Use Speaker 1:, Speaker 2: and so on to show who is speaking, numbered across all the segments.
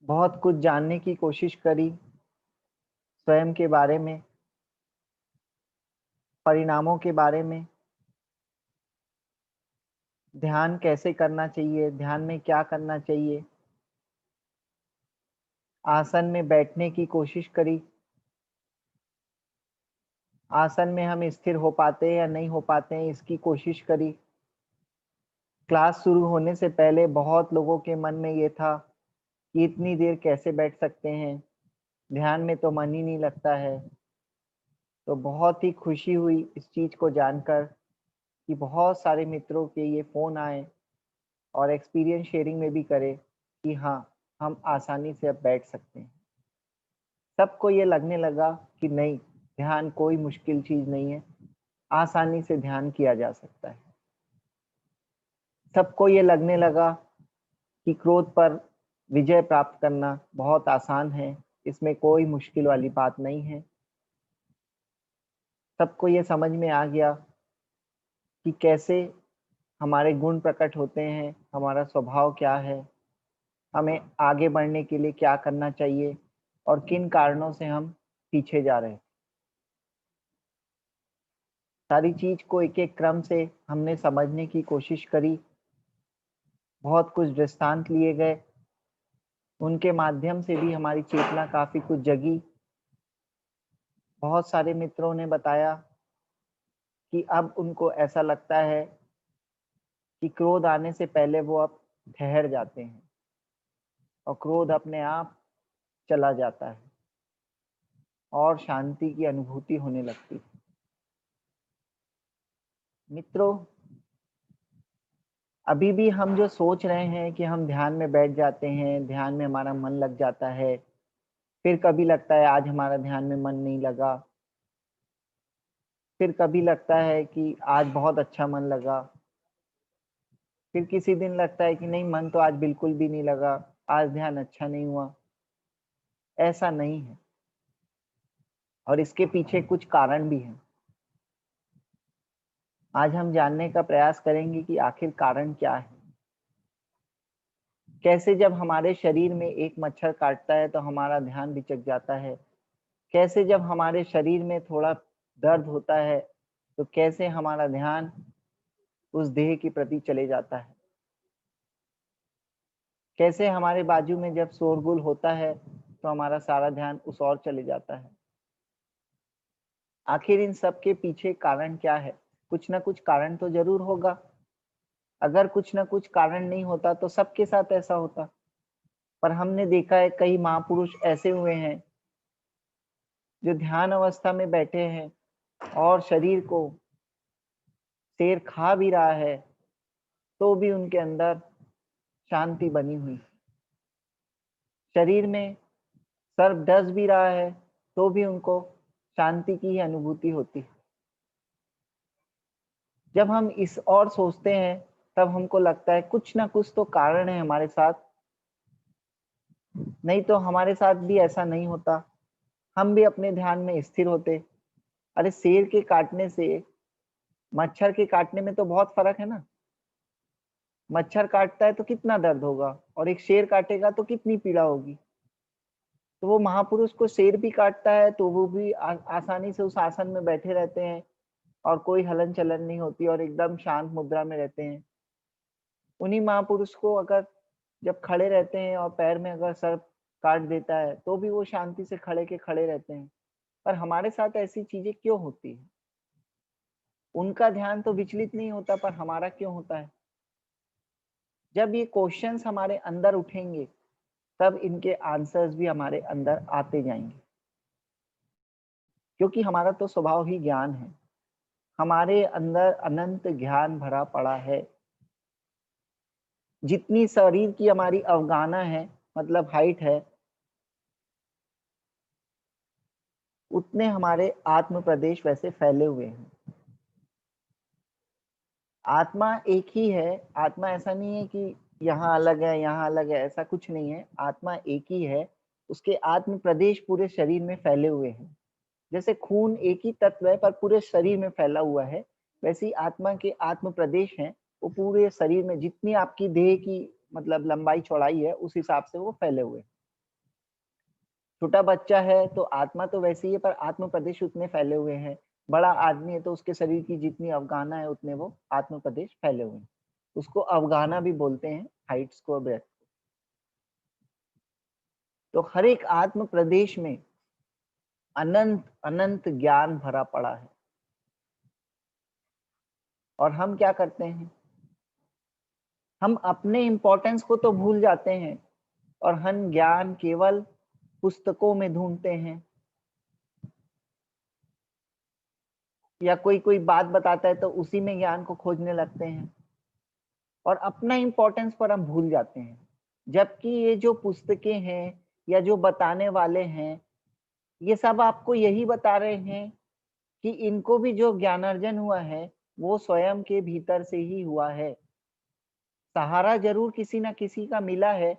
Speaker 1: बहुत कुछ जानने की कोशिश करी स्वयं के बारे में, परिणामों के बारे में, ध्यान कैसे करना चाहिए, ध्यान में क्या करना चाहिए, आसन में बैठने की कोशिश करी, आसन में हम स्थिर हो पाते हैं या नहीं हो पाते हैं इसकी कोशिश करी। क्लास शुरू होने से पहले बहुत लोगों के मन में ये था कि इतनी देर कैसे बैठ सकते हैं, ध्यान में तो मन ही नहीं लगता है। तो बहुत ही खुशी हुई इस चीज़ को जानकर कि बहुत सारे मित्रों के ये फ़ोन आए और एक्सपीरियंस शेयरिंग में भी करे कि हाँ, हम आसानी से अब बैठ सकते हैं। सबको ये लगने लगा कि नहीं, ध्यान कोई मुश्किल चीज़ नहीं है, आसानी से ध्यान किया जा सकता है। सबको ये लगने लगा कि क्रोध पर विजय प्राप्त करना बहुत आसान है, इसमें कोई मुश्किल वाली बात नहीं है। सबको ये समझ में आ गया कि कैसे हमारे गुण प्रकट होते हैं, हमारा स्वभाव क्या है, हमें आगे बढ़ने के लिए क्या करना चाहिए और किन कारणों से हम पीछे जा रहे हैं। सारी चीज़ को एक-एक क्रम से हमने समझने की कोशिश करी, बहुत कुछ दृष्टांत लिए गए, उनके माध्यम से भी हमारी चेतना काफ़ी कुछ जगी। बहुत सारे मित्रों ने बताया कि अब उनको ऐसा लगता है कि क्रोध आने से पहले वो अब ठहर जाते हैं और क्रोध अपने आप चला जाता है और शांति की अनुभूति होने लगती है। मित्रों, अभी भी हम जो सोच रहे हैं कि हम ध्यान में बैठ जाते हैं, ध्यान में हमारा मन लग जाता है, फिर कभी लगता है आज हमारा ध्यान में मन नहीं लगा, फिर कभी लगता है कि आज बहुत अच्छा मन लगा, फिर किसी दिन लगता है कि नहीं मन तो आज बिल्कुल भी नहीं लगा, आज ध्यान अच्छा नहीं हुआ। ऐसा नहीं है और इसके पीछे कुछ कारण भी हैं। आज हम जानने का प्रयास करेंगे कि आखिर कारण क्या है? कैसे जब हमारे शरीर में एक मच्छर काटता है तो हमारा ध्यान भटक जाता है? कैसे जब हमारे शरीर में थोड़ा दर्द होता है, तो कैसे हमारा ध्यान उस देह के प्रति चले जाता है? कैसे हमारे बाजू में जब शोरगुल होता है, तो हमारा सारा ध्यान उस ओर चले जाता है? आखिर इन सब के पीछे कारण क्या है? कुछ ना कुछ कारण तो ज़रूर होगा। अगर कुछ ना कुछ कारण नहीं होता, तो सबके साथ ऐसा होता। पर हमने देखा है कई महापुरुष ऐसे हुए हैं, जो ध्यान अवस्था में बैठे हैं और शरीर को शेर खा भी रहा है, तो भी उनके अंदर शांति बनी हुई। शरीर में सर्प डस भी रहा है, तो भी उनको शांति की ही अनुभूति होती है। जब हम इस ओर सोचते हैं, तब हमको लगता है कुछ ना कुछ तो कारण है हमारे साथ, नहीं तो हमारे साथ भी ऐसा नहीं होता। हम भी अपने ध्यान में स्थिर होते। अरे शेर के काटने से मच्छर के काटने में तो बहुत फ़र्क है ना। मच्छर काटता है तो कितना दर्द होगा और एक शेर काटेगा तो कितनी पीड़ा होगी। तो वो महापुरुष को शेर भी काटता है तो वो भी आसानी से उस आसन में बैठे रहते हैं और कोई हलन-चलन नहीं होती और एकदम शांत मुद्रा में रहते हैं। उन्हीं महापुरुष को अगर जब खड़े रहते हैं और पैर में अगर सर्प काट देता है, तो भी वो शांति से खड़े के खड़े रहते हैं। पर हमारे साथ ऐसी चीज़ें क्यों होती हैं? उनका ध्यान तो विचलित नहीं होता पर हमारा क्यों होता है? जब ये क्वेश्चन्स हमारे अंदर उठेंगे, तब इनके आंसर्स भी हमारे अंदर आते जाएँगे। क्योंकि हमारा तो स्वभाव ही ज्ञान है। हमारे अंदर अनंत ज्ञान भरा पड़ा है। जितनी शरीर की हमारी अवगाहना है, मतलब हाइट है, उतने हमारे आत्म प्रदेश वैसे फैले हुए हैं। आत्मा एक ही है, आत्मा ऐसा नहीं है कि यहाँ अलग है, यहाँ अलग है, ऐसा कुछ नहीं है। आत्मा एक ही है, उसके आत्म प्रदेश पूरे शरीर में फैले हुए हैं। जैसे खून एक ही तत्व है पर पूरे शरीर में फैला हुआ है, वैसे ही आत्मा के आत्म प्रदेश हैं, वो पूरे शरीर में जितनी आपकी देह की मतलब लंबाई चौड़ाई है, उस हिसाब से वो फैले हुए हैं। छोटा बच्चा है तो आत्मा तो वैसी है, पर आत्म प्रदेश उतने फैले हुए हैं। बड़ा आदमी है तो उसके शरीर की जितनी अवगाहना है उतने वो आत्म प्रदेश फैले हुए हैं। उसको अवगाहना भी बोलते हैं, हाइट्स को, ब्रेथ। तो हर एक आत्म प्रदेश में अनंत अनंत ज्ञान भरा पड़ा है। और हम क्या करते हैं, हम अपने इंपॉर्टेंस को तो भूल जाते हैं और हम ज्ञान केवल पुस्तकों में ढूंढते हैं, या कोई कोई बात बताता है तो उसी में ज्ञान को खोजने लगते हैं और अपना इंपॉर्टेंस पर हम भूल जाते हैं। जबकि ये जो पुस्तकें हैं या जो बताने वाले हैं, ये सब आपको यही बता रहे हैं कि इनको भी जो ज्ञानार्जन हुआ है वो स्वयं के भीतर से ही हुआ है। सहारा जरूर किसी ना किसी का मिला है,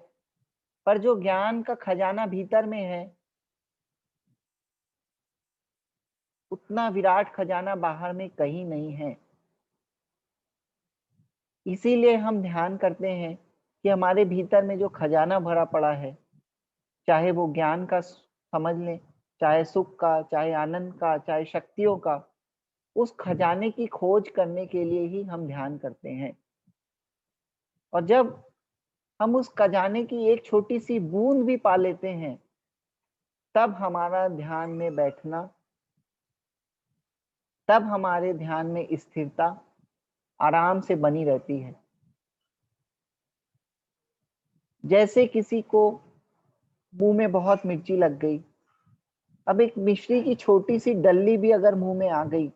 Speaker 1: पर जो ज्ञान का खजाना भीतर में है, उतना विराट खजाना बाहर में कहीं नहीं है। इसीलिए हम ध्यान करते हैं कि हमारे भीतर में जो खजाना भरा पड़ा है, चाहे वो ज्ञान का समझ लें, चाहे सुख का, चाहे आनंद का, चाहे शक्तियों का, उस खजाने की खोज करने के लिए ही हम ध्यान करते हैं। और जब हम उस खजाने की एक छोटी सी बूंद भी पा लेते हैं, तब हमारा ध्यान में बैठना, तब हमारे ध्यान में स्थिरता आराम से बनी रहती है। जैसे किसी को मुंह में बहुत मिर्ची लग गई, अब एक मिश्री की छोटी सी डल्ली भी अगर मुंह में आ गई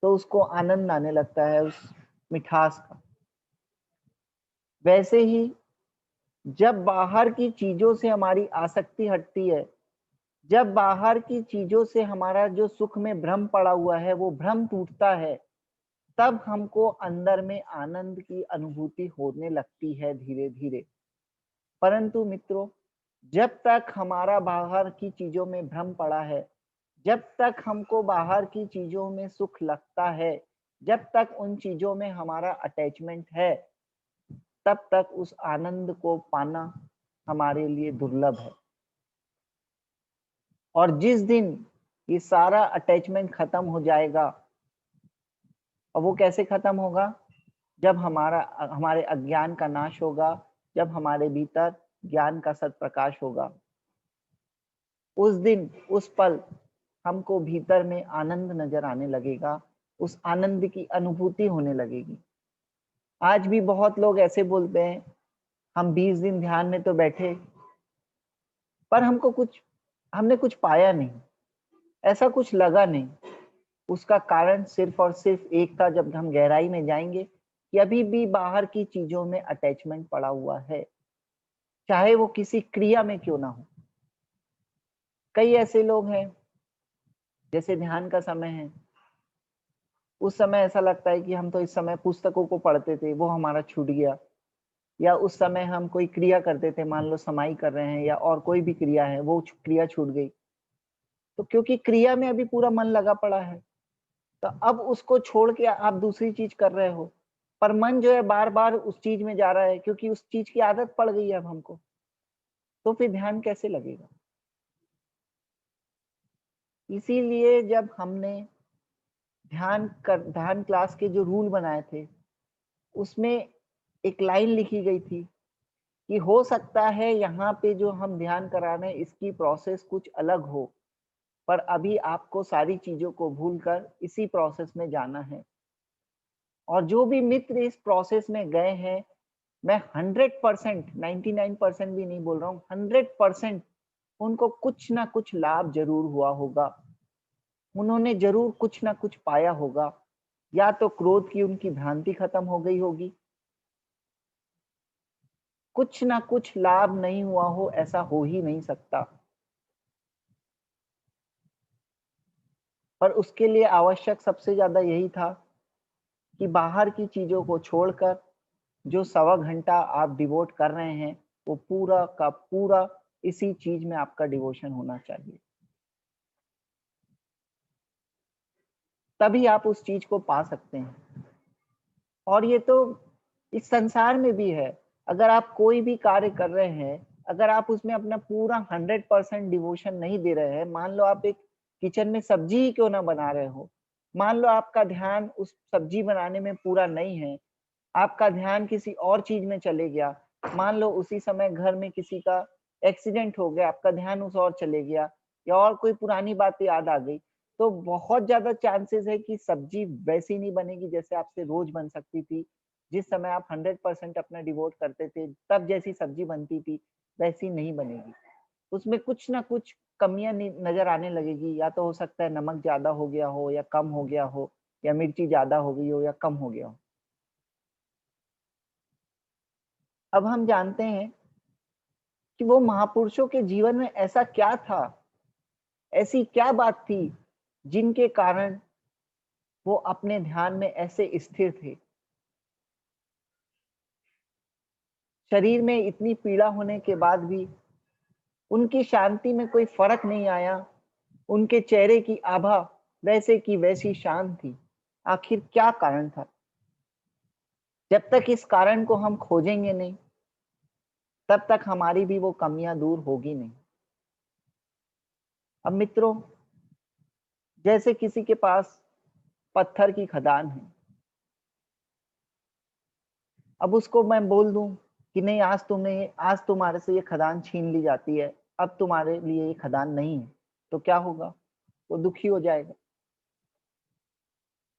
Speaker 1: तो उसको आनंद आने लगता है उस मिठास का। वैसे ही जब बाहर की चीजों से हमारी आसक्ति हटती है, जब बाहर की चीजों से हमारा जो सुख में भ्रम पड़ा हुआ है वो भ्रम टूटता है, तब हमको अंदर में आनंद की अनुभूति होने लगती है धीरे धीरे। परंतु मित्रों, जब तक हमारा बाहर की चीजों में भ्रम पड़ा है, जब तक हमको बाहर की चीजों में सुख लगता है, जब तक उन चीजों में हमारा अटैचमेंट है, तब तक उस आनंद को पाना हमारे लिए दुर्लभ है। और जिस दिन ये सारा अटैचमेंट खत्म हो जाएगा, और वो कैसे खत्म होगा, जब हमारे अज्ञान का नाश होगा, जब हमारे भीतर ज्ञान का सत्प्रकाश होगा, उस दिन, उस पल हमको भीतर में आनंद नजर आने लगेगा, उस आनंद की अनुभूति होने लगेगी। आज भी बहुत लोग ऐसे बोलते हैं, हम 20 दिन ध्यान में तो बैठे, पर हमने कुछ पाया नहीं, ऐसा कुछ लगा नहीं। उसका कारण सिर्फ और सिर्फ एक था, जब हम गहराई में जाएंगे, कि अभी भी बाहर की चीजों में अटैचमेंट पड़ा हुआ है, चाहे वो किसी क्रिया में क्यों ना हो। कई ऐसे लोग हैं, जैसे ध्यान का समय है, उस समय ऐसा लगता है कि हम तो इस समय पुस्तकों को पढ़ते थे, वो हमारा छूट गया। या उस समय हम कोई क्रिया करते थे, मान लो समाई कर रहे हैं या और कोई भी क्रिया है, वो क्रिया छूट गई। तो क्योंकि क्रिया में अभी पूरा मन लगा पड़ा है, तो अब उसको छोड़ के आप दूसरी चीज कर रहे हो, पर मन जो है बार बार उस चीज में जा रहा है, क्योंकि उस चीज की आदत पड़ गई है अब हमको। तो फिर ध्यान कैसे लगेगा? इसीलिए जब हमने ध्यान क्लास के जो रूल बनाए थे, उसमें एक लाइन लिखी गई थी कि हो सकता है यहाँ पे जो हम ध्यान करा रहे हैं इसकी प्रोसेस कुछ अलग हो, पर अभी आपको सारी चीजों को भूलकर इसी प्रोसेस में जाना है। और जो भी मित्र इस प्रोसेस में गए हैं, मैं 100%, 99% भी नहीं बोल रहा हूँ, 100% उनको कुछ ना कुछ लाभ जरूर हुआ होगा। उन्होंने जरूर कुछ ना कुछ पाया होगा। या तो क्रोध की उनकी भ्रांति खत्म हो गई होगी, कुछ ना कुछ लाभ नहीं हुआ हो, ऐसा हो ही नहीं सकता। पर उसके लिए आवश्यक सबसे ज्यादा यही था कि बाहर की चीजों को छोड़कर जो 1.25 घंटा आप डिवोट कर रहे हैं, वो पूरा का पूरा इसी चीज में आपका डिवोशन होना चाहिए। तभी आप उस चीज को पा सकते हैं। और ये तो इस संसार में भी है। अगर आप कोई भी कार्य कर रहे हैं, अगर आप उसमें अपना पूरा 100% डिवोशन नहीं दे रहे हैं, मान लो आप एक किचन में सब्जी ही क्यों ना बना रहे हो, मान लो आपका ध्यान उस सब्जी बनाने में पूरा नहीं है, आपका ध्यान किसी और चीज में चले गया, मान लो उसी समय घर में किसी का एक्सीडेंट हो गया, आपका ध्यान उस ओर चले गया या और कोई पुरानी बात याद आ गई, तो बहुत ज्यादा चांसेस है कि सब्जी वैसी नहीं बनेगी जैसे आपसे रोज बन सकती थी। जिस समय आप 100% अपना डिवोट करते थे, तब जैसी सब्जी बनती थी, वैसी नहीं बनेगी। उसमें कुछ ना कुछ कमियाँ नज़र आने लगेगी, या तो हो सकता है नमक ज़्यादा हो गया हो या कम हो गया हो, या मिर्ची ज़्यादा हो गई हो या कम हो गया हो। अब हम जानते हैं कि वो महापुरुषों के जीवन में ऐसा क्या था, ऐसी क्या बात थी, जिनके कारण वो अपने ध्यान में ऐसे स्थिर थे। शरीर में इतनी पीड़ा होने के बाद भी उनकी शांति में कोई फ़र्क नहीं आया, उनके चेहरे की आभा वैसे की वैसी शांत थी। आखिर क्या कारण था? जब तक इस कारण को हम खोजेंगे नहीं, तब तक हमारी भी वो कमियाँ दूर होगी नहीं। अब मित्रों, जैसे किसी के पास पत्थर की खदान है, अब उसको मैं बोल दूँ कि नहीं, आज तुम्हारे से ये खदान छीन ली जाती है, अब तुम्हारे लिए ये खदान नहीं है, तो क्या होगा? वो दुखी हो जाएगा।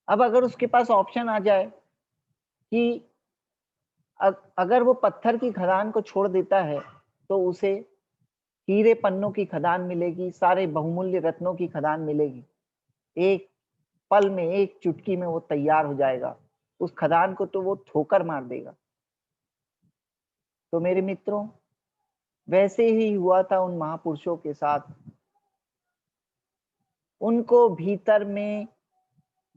Speaker 1: अब अगर उसके पास ऑप्शन आ जाए कि अगर वो पत्थर की खदान को छोड़ देता है, तो उसे हीरे पन्नों की खदान मिलेगी, सारे बहुमूल्य रत्नों की खदान मिलेगी। एक पल में, एक चुटकी में वो तैयार हो जाएगा। उस खदान को तो वो ठोकर मार देगा। तो मेरे मित्रों, वैसे ही हुआ था उन महापुरुषों के साथ। उनको भीतर में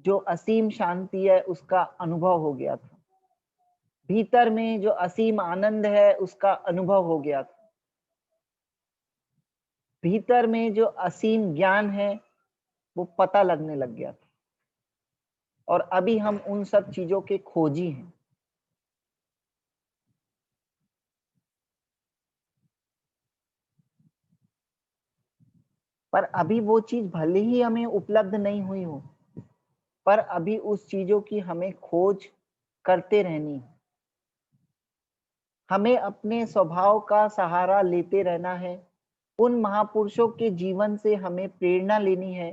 Speaker 1: जो असीम शांति है, उसका अनुभव हो गया था। भीतर में जो असीम आनंद है, उसका अनुभव हो गया था। भीतर में जो असीम ज्ञान है, वो पता लगने लग गया था। और अभी हम उन सब चीजों के खोजी हैं। पर अभी वो चीज भले ही हमें उपलब्ध नहीं हुई हो, पर अभी उस चीजों की हमें खोज करते रहनी है। हमें अपने स्वभाव का सहारा लेते रहना है। उन महापुरुषों के जीवन से हमें प्रेरणा लेनी है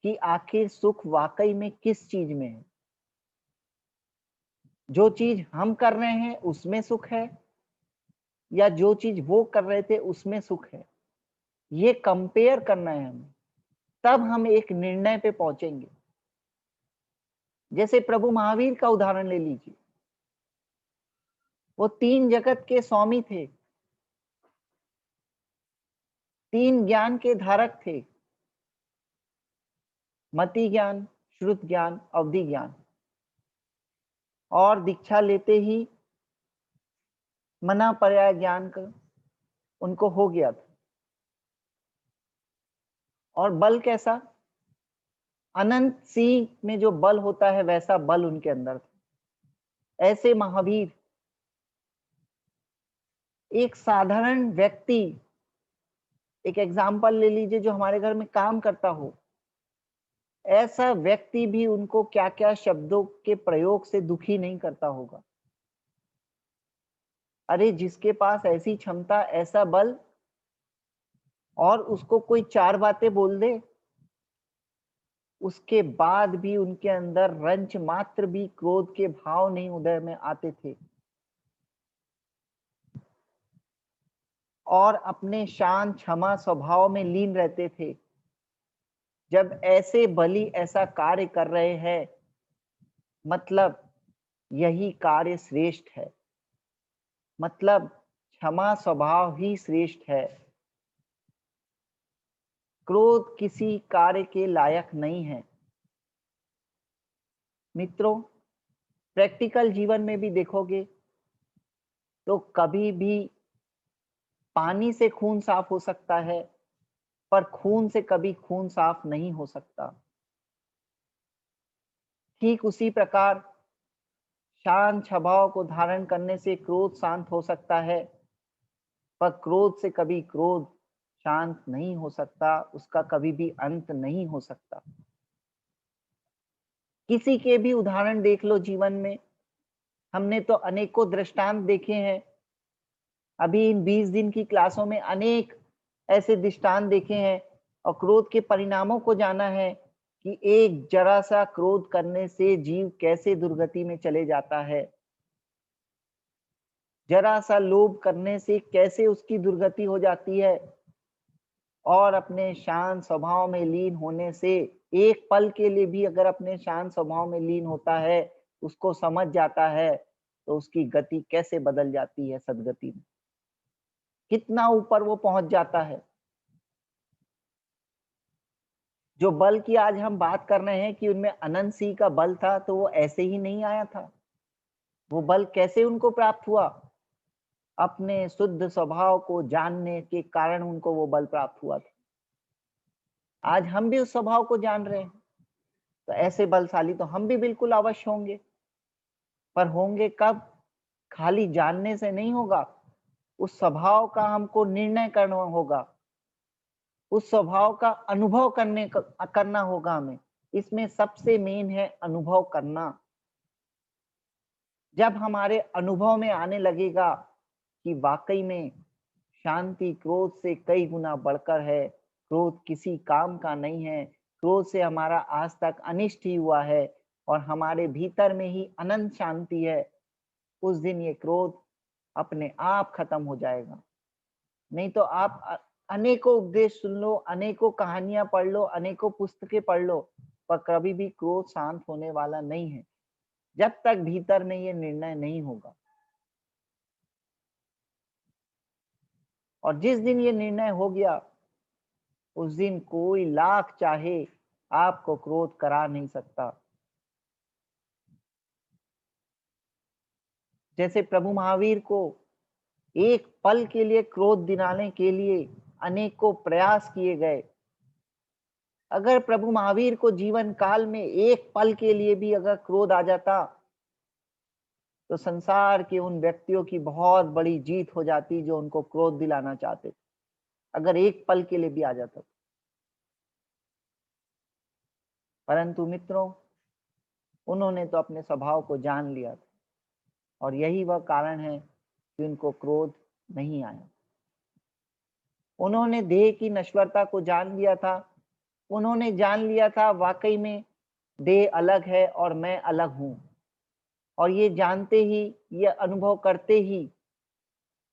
Speaker 1: कि आखिर सुख वाकई में किस चीज में है। जो चीज हम कर रहे हैं उसमें सुख है, या जो चीज वो कर रहे थे उसमें सुख है? ये कंपेयर करना है हमें, तब हम एक निर्णय पे पहुंचेंगे। जैसे प्रभु महावीर का उदाहरण ले लीजिए। वो तीन जगत के स्वामी थे, तीन ज्ञान के धारक थे: मति ज्ञान, श्रुत ज्ञान, अवधि ज्ञान। और दीक्षा लेते ही मना पर्याय ज्ञान का उनको हो गया था। और बल कैसा? अनंत सिंह में जो बल होता है, वैसा बल उनके अंदर था। ऐसे महावीर, एक साधारण व्यक्ति, एक एग्जाम्पल ले लीजिए जो हमारे घर में काम करता हो, ऐसा व्यक्ति भी उनको क्या क्या शब्दों के प्रयोग से दुखी नहीं करता होगा। अरे जिसके पास ऐसी क्षमता, ऐसा बल, और उसको कोई चार बातें बोल दे, उसके बाद भी उनके अंदर रंच मात्र भी क्रोध के भाव नहीं उदय में आते थे, और अपने शांत क्षमा स्वभाव में लीन रहते थे। जब ऐसे बलि ऐसा कार्य कर रहे हैं, मतलब यही कार्य श्रेष्ठ है, मतलब क्षमा स्वभाव ही श्रेष्ठ है। क्रोध किसी कार्य के लायक नहीं है। मित्रों, प्रैक्टिकल जीवन में भी देखोगे तो कभी भी पानी से खून साफ हो सकता है, पर खून से कभी खून साफ नहीं हो सकता। ठीक उसी प्रकार शांत स्वभाव को धारण करने से क्रोध शांत हो सकता है, पर क्रोध से कभी क्रोध शांत नहीं हो सकता, उसका कभी भी अंत नहीं हो सकता। किसी के भी उदाहरण देख लो जीवन में, हमने तो अनेकों दृष्टांत देखे हैं। अभी इन 20 दिन की क्लासों में अनेक ऐसे दृष्टांत देखे हैं और क्रोध के परिणामों को जाना है कि एक जरा सा क्रोध करने से जीव कैसे दुर्गति में चले जाता है। जरा सा लोभ करने से कैसे उसकी दुर्गति हो जाती है और अपने शांत स्वभाव में लीन होने से एक पल के लिए भी अगर अपने शांत स्वभाव में लीन होता है, उसको समझ जाता है, तो उसकी गति कैसे बदल जाती है सद्गति में। कितना ऊपर वो पहुंच जाता है। जो बल की आज हम बात कर रहे हैं कि उनमें अनंत सिंह का बल था, तो वो ऐसे ही नहीं आया था। वो बल कैसे उनको प्राप्त हुआ? अपने शुद्ध स्वभाव को जानने के कारण उनको वो बल प्राप्त हुआ था। आज हम भी उस स्वभाव को जान रहे हैं, तो ऐसे बलशाली तो हम भी बिल्कुल अवश्य होंगे। पर होंगे कब? खाली जानने से नहीं होगा, उस स्वभाव का हमको निर्णय करना होगा, उस स्वभाव का अनुभव करना होगा हमें। इसमें सबसे मेन है अनुभव करना। जब हमारे अनुभव में आने लगेगा कि वाकई में शांति क्रोध से कई गुना बढ़कर है, क्रोध किसी काम का नहीं है, क्रोध से हमारा आज तक अनिष्ट ही हुआ है और हमारे भीतर में ही अनंत शांति है, उस दिन ये क्रोध अपने आप खत्म हो जाएगा। नहीं तो आप अनेकों उपदेश सुन लो, अनेकों कहानियां पढ़ लो, अनेकों पुस्तकें पढ़ लो, पर कभी भी क्रोध शांत होने वाला नहीं है, जब तक भीतर में ये निर्णय नहीं होगा। और जिस दिन ये निर्णय हो गया, उस दिन कोई लाख चाहे आपको क्रोध करा नहीं सकता। जैसे प्रभु महावीर को एक पल के लिए क्रोध दिलाने के लिए अनेकों प्रयास किए गए। अगर प्रभु महावीर को जीवन काल में एक पल के लिए भी अगर क्रोध आ जाता, तो संसार के उन व्यक्तियों की बहुत बड़ी जीत हो जाती जो उनको क्रोध दिलाना चाहते थे। अगर एक पल के लिए भी आ जाता। परंतु मित्रों, उन्होंने तो अपने स्वभाव को जान लिया था और यही वह कारण है कि उनको क्रोध नहीं आया। उन्होंने देह की नश्वरता को जान लिया था। उन्होंने जान लिया था वाकई में देह अलग है और मैं अलग हूं। और ये जानते ही, ये अनुभव करते ही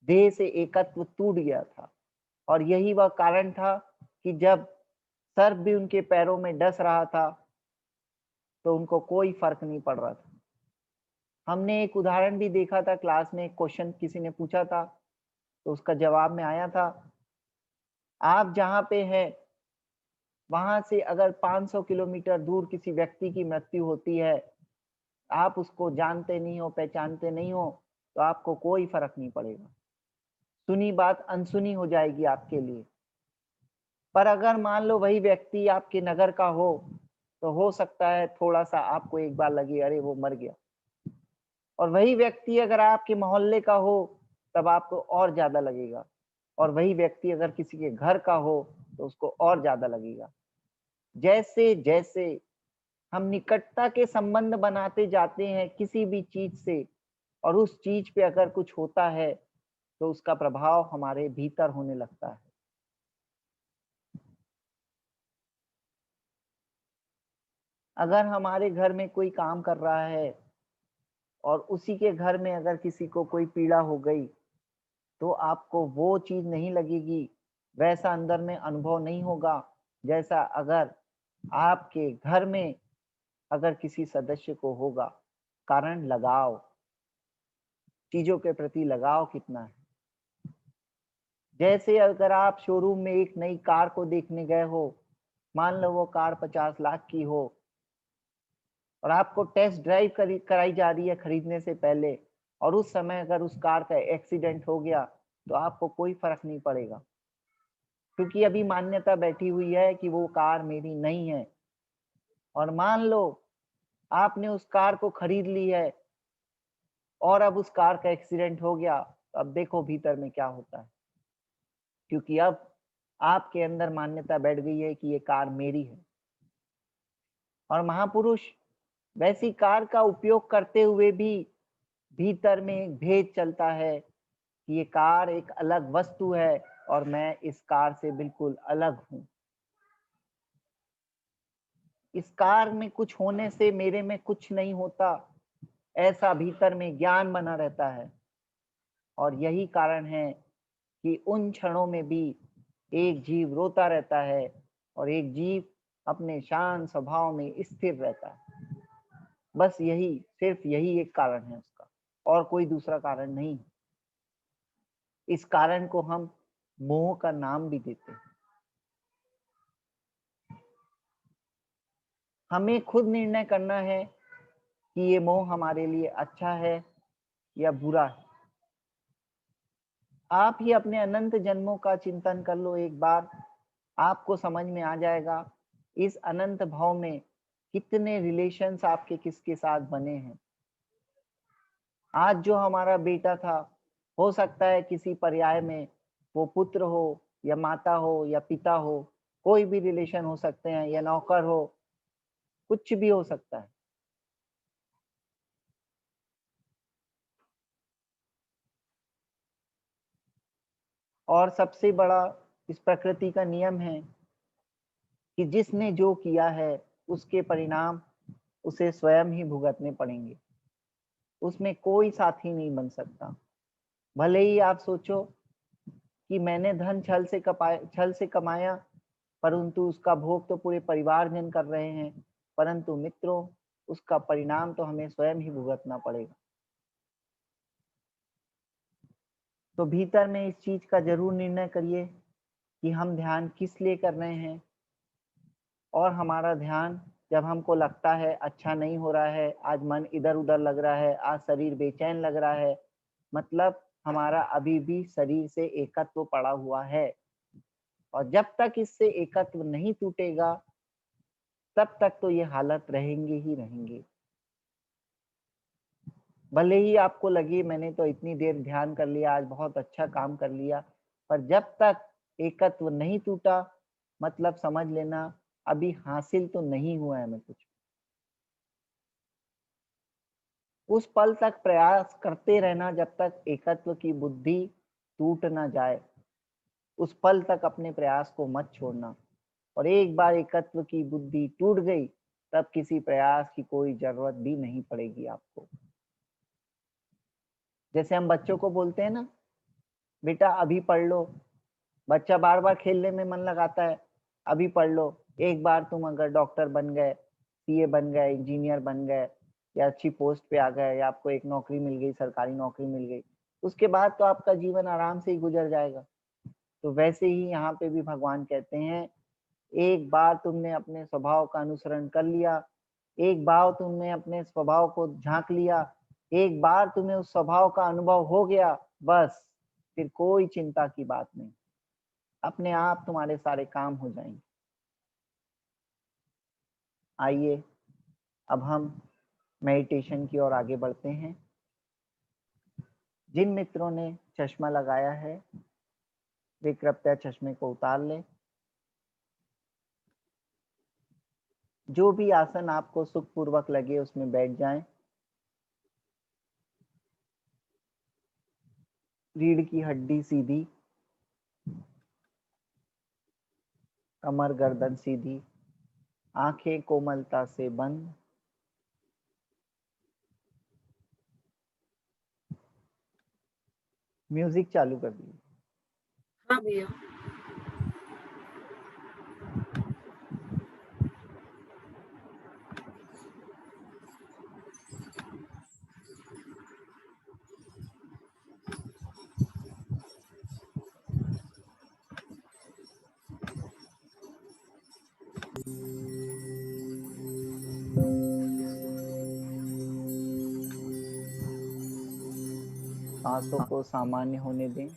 Speaker 1: देह से एकत्व टूट गया था। और यही वह कारण था कि जब सर्प भी उनके पैरों में डस रहा था, तो उनको कोई फर्क नहीं पड़ रहा था। हमने एक उदाहरण भी देखा था क्लास में, एक क्वेश्चन किसी ने पूछा था, तो उसका जवाब में आया था, आप जहां पे हैं वहां से अगर 500 किलोमीटर दूर किसी व्यक्ति की मृत्यु होती है, आप उसको जानते नहीं हो, पहचानते नहीं हो, तो आपको कोई फर्क नहीं पड़ेगा। सुनी बात अनसुनी हो जाएगी आपके लिए। पर अगर मान लो वही व्यक्ति आपके नगर का हो, तो हो सकता है थोड़ा सा आपको एक बार लगे अरे वो मर गया। और वही व्यक्ति अगर आपके मोहल्ले का हो, तब आपको और ज्यादा लगेगा। और वही व्यक्ति अगर किसी के घर का हो, तो उसको और ज्यादा लगेगा। जैसे जैसे हम निकटता के संबंध बनाते जाते हैं किसी भी चीज से, और उस चीज पे अगर कुछ होता है, तो उसका प्रभाव हमारे भीतर होने लगता है। अगर हमारे घर में कोई काम कर रहा है और उसी के घर में अगर किसी को कोई पीड़ा हो गई, तो आपको वो चीज नहीं लगेगी, वैसा अंदर में अनुभव नहीं होगा जैसा अगर आपके घर में अगर किसी सदस्य को होगा। कारण लगाव, चीजों के प्रति लगाव कितना है। जैसे अगर आप शोरूम में एक नई कार को देखने गए हो, मान लो वो कार 50 लाख की हो और आपको टेस्ट ड्राइव कराई जा रही है खरीदने से पहले, और उस समय अगर उस कार का एक्सीडेंट हो गया, तो आपको कोई फर्क नहीं पड़ेगा, क्योंकि अभी मान्यता बैठी हुई है कि वो कार मेरी नहीं है। और मान लो आपने उस कार को खरीद ली है और अब उस कार का एक्सीडेंट हो गया, तो अब देखो भीतर में क्या होता है। क्योंकि अब आपके अंदर मान्यता बैठ गई है कि ये कार मेरी है। और महापुरुष वैसी कार का उपयोग करते हुए भी भीतर में एक भेद चलता है कि ये कार एक अलग वस्तु है और मैं इस कार से बिल्कुल अलग हूँ। इस कार में कुछ होने से मेरे में कुछ नहीं होता, ऐसा भीतर में ज्ञान बना रहता है। और यही कारण है कि उन क्षणों में भी एक जीव रोता रहता है और एक जीव अपने शांत स्वभाव में स्थिर रहता है। बस यही, सिर्फ यही एक कारण है उसका, और कोई दूसरा कारण नहीं। इस कारण को हम मोह का नाम भी देते हैं। हमें खुद निर्णय करना है कि ये मोह हमारे लिए अच्छा है या बुरा है। आप ही अपने अनंत जन्मों का चिंतन कर लो एक बार, आपको समझ में आ जाएगा इस अनंत भाव में कितने रिलेशंस आपके किसके साथ बने हैं। आज जो हमारा बेटा था, हो सकता है किसी पर्याय में वो पुत्र हो या माता हो या पिता हो, कोई भी रिलेशन हो सकते हैं, या नौकर हो, कुछ भी हो सकता है। और सबसे बड़ा इस प्रकृति का नियम है कि जिसने जो किया है उसके परिणाम उसे स्वयं ही भुगतने पड़ेंगे। उसमें कोई साथी नहीं बन सकता। भले ही आप सोचो कि मैंने धन छल से कमाया, परंतु उसका भोग तो पूरे परिवारजन कर रहे हैं, परंतु मित्रों, उसका परिणाम तो हमें स्वयं ही भुगतना पड़ेगा। तो भीतर में इस चीज का जरूर निर्णय करिए कि हम ध्यान किस लिए कर रहे हैं। और हमारा ध्यान जब हमको लगता है अच्छा नहीं हो रहा है, आज मन इधर उधर लग रहा है, आज शरीर बेचैन लग रहा है, मतलब हमारा अभी भी शरीर से एकत्व पड़ा हुआ है। और जब तक इससे एकत्व नहीं टूटेगा, तब तक तो ये हालत रहेंगे ही रहेंगे। भले ही आपको लगे मैंने तो इतनी देर ध्यान कर लिया, आज बहुत अच्छा काम कर लिया, पर जब तक एकत्व नहीं टूटा, मतलब समझ लेना अभी हासिल तो नहीं हुआ है हमें कुछ। उस पल तक प्रयास करते रहना जब तक एकत्व की बुद्धि टूट ना जाए। उस पल तक अपने प्रयास को मत छोड़ना। और एक बार एकत्व की बुद्धि टूट गई, तब किसी प्रयास की कोई जरूरत भी नहीं पड़ेगी आपको। जैसे हम बच्चों को बोलते हैं ना, बेटा अभी पढ़ लो। बच्चा बार बार खेलने में मन लगाता है, अभी पढ़ लो। एक बार तुम अगर डॉक्टर बन गए, सीए बन गए, इंजीनियर बन गए, या अच्छी पोस्ट पे आ गए, या आपको एक नौकरी मिल गई, सरकारी नौकरी मिल गई, उसके बाद तो आपका जीवन आराम से ही गुजर जाएगा। तो वैसे ही यहाँ पे भी भगवान कहते हैं, एक बार तुमने अपने स्वभाव का अनुसरण कर लिया, एक बार तुमने अपने स्वभाव को झांक लिया, एक बार तुम्हें उस स्वभाव का अनुभव हो गया, बस फिर कोई चिंता की बात नहीं। अपने आप तुम्हारे सारे काम हो जाएंगे। आइए अब हम मेडिटेशन की ओर आगे बढ़ते हैं। जिन मित्रों ने चश्मा लगाया है, वे कृपया चश्मे को उतार लें। जो भी आसन आपको सुखपूर्वक लगे उसमें बैठ जाएं। रीढ़ की हड्डी सीधी, कमर गर्दन सीधी, आंखें कोमलता से बंद। म्यूजिक चालू कर दीजिए।
Speaker 2: हाँ भैया।
Speaker 1: सांसों को सामान्य होने दें।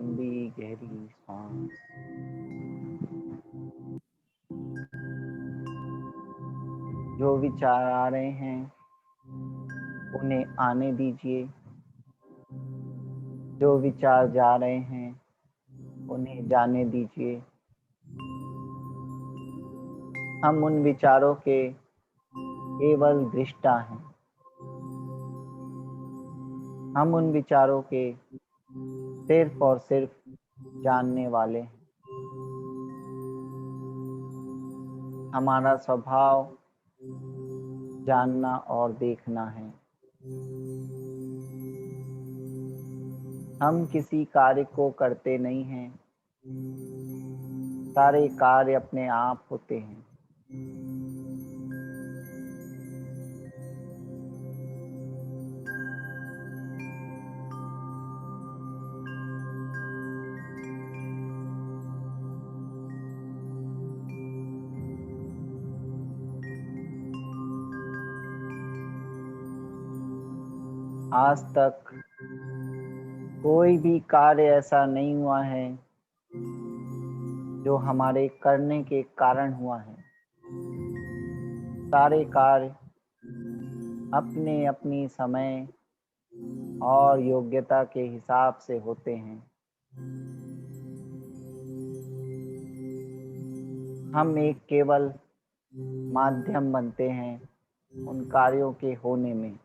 Speaker 1: लंबी गहरी सांस। जो विचार आ रहे हैं उन्हें आने दीजिए, जो विचार जा रहे हैं उन्हें जाने दीजिए। हम उन विचारों के केवल दृष्टा हैं, हम उन विचारों के सिर्फ और सिर्फ जानने वाले हैं। हमारा स्वभाव जानना और देखना है। हम किसी कार्य को करते नहीं हैं, सारे कार्य अपने आप होते हैं। आज तक कोई भी कार्य ऐसा नहीं हुआ है जो हमारे करने के कारण हुआ है। सारे कार्य अपने अपनी समय और योग्यता के हिसाब से होते हैं। हम एक केवल माध्यम बनते हैं उन कार्यों के होने में।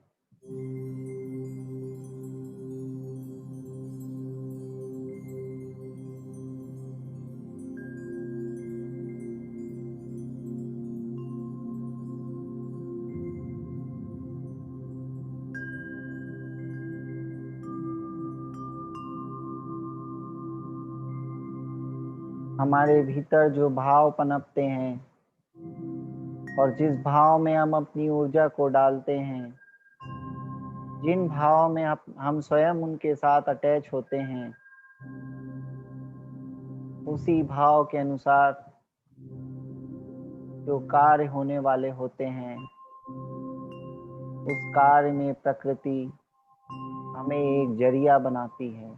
Speaker 1: हमारे भीतर जो भाव पनपते हैं और जिस भाव में हम अपनी ऊर्जा को डालते हैं, जिन भाव में हम स्वयं उनके साथ अटैच होते हैं, उसी भाव के अनुसार जो कार्य होने वाले होते हैं, उस कार्य में प्रकृति हमें एक जरिया बनाती है।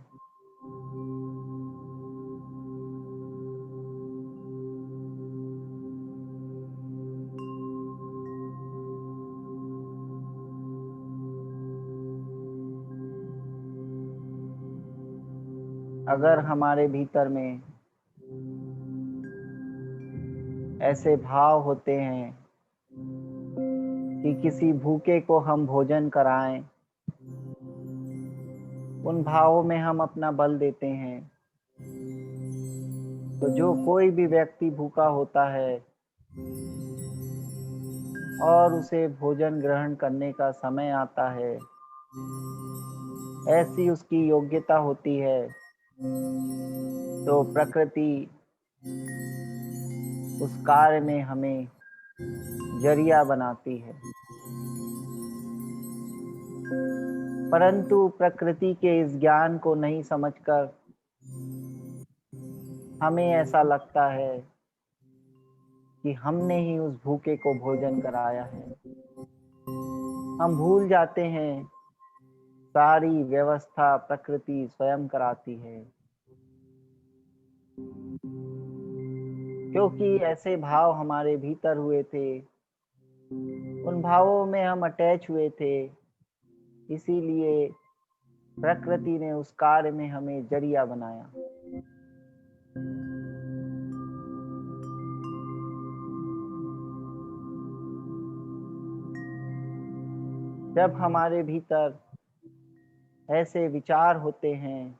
Speaker 1: अगर हमारे भीतर में ऐसे भाव होते हैं कि किसी भूखे को हम भोजन कराएं, उन भावों में हम अपना बल देते हैं, तो जो कोई भी व्यक्ति भूखा होता है और उसे भोजन ग्रहण करने का समय आता है, ऐसी उसकी योग्यता होती है, तो प्रकृति उस कार्य में हमें जरिया बनाती है। परंतु प्रकृति के इस ज्ञान को नहीं समझकर हमें ऐसा लगता है कि हमने ही उस भूखे को भोजन कराया है। हम भूल जाते हैं सारी व्यवस्था प्रकृति स्वयं कराती है, क्योंकि ऐसे भाव हमारे भीतर हुए थे, उन भावों में हम अटैच हुए थे, इसीलिए प्रकृति ने उस कार्य में हमें जरिया बनाया। जब हमारे भीतर ऐसे विचार होते हैं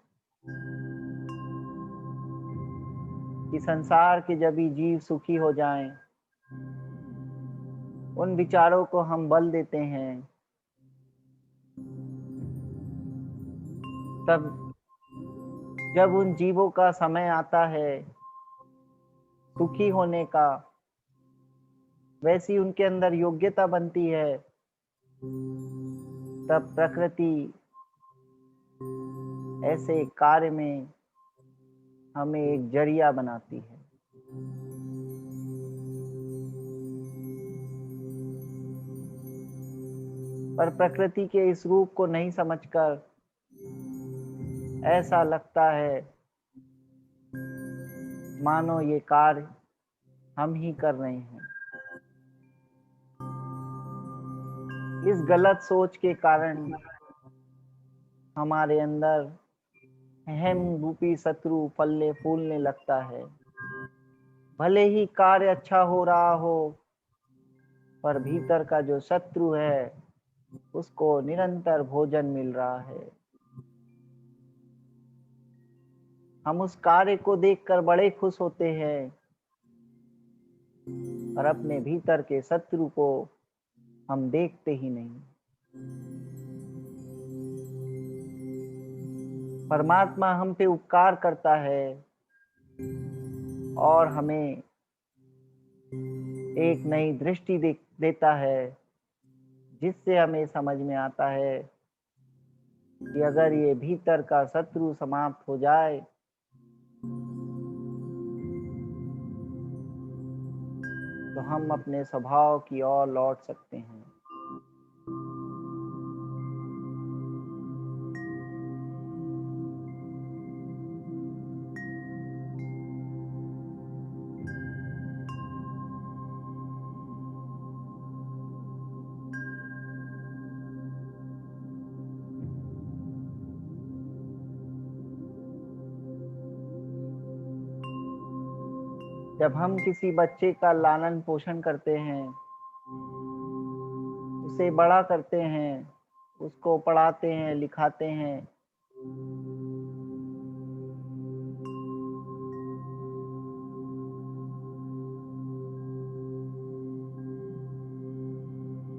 Speaker 1: कि संसार के जब भी जीव सुखी हो जाएं, उन विचारों को हम बल देते हैं, तब जब उन जीवों का समय आता है सुखी होने का, वैसी उनके अंदर योग्यता बनती है, तब प्रकृति ऐसे कार्य में हमें एक जरिया बनाती है। पर प्रकृति के इस रूप को नहीं समझकर ऐसा लगता है मानो ये कार्य हम ही कर रहे हैं। इस गलत सोच के कारण हमारे अंदर अहम रूपी शत्रु फलने फूलने लगता है। भले ही कार्य अच्छा हो रहा हो, पर भीतर का जो शत्रु है उसको निरंतर भोजन मिल रहा है। हम उस कार्य को देखकर बड़े खुश होते हैं, पर अपने भीतर के शत्रु को हम देखते ही नहीं। परमात्मा हम पे उपकार करता है और हमें एक नई दृष्टि देता है, जिससे हमें समझ में आता है कि अगर ये भीतर का शत्रु समाप्त हो जाए तो हम अपने स्वभाव की ओर लौट सकते हैं। जब हम किसी बच्चे का लालन पोषण करते हैं, उसे बड़ा करते हैं, उसको पढ़ाते हैं, लिखाते हैं,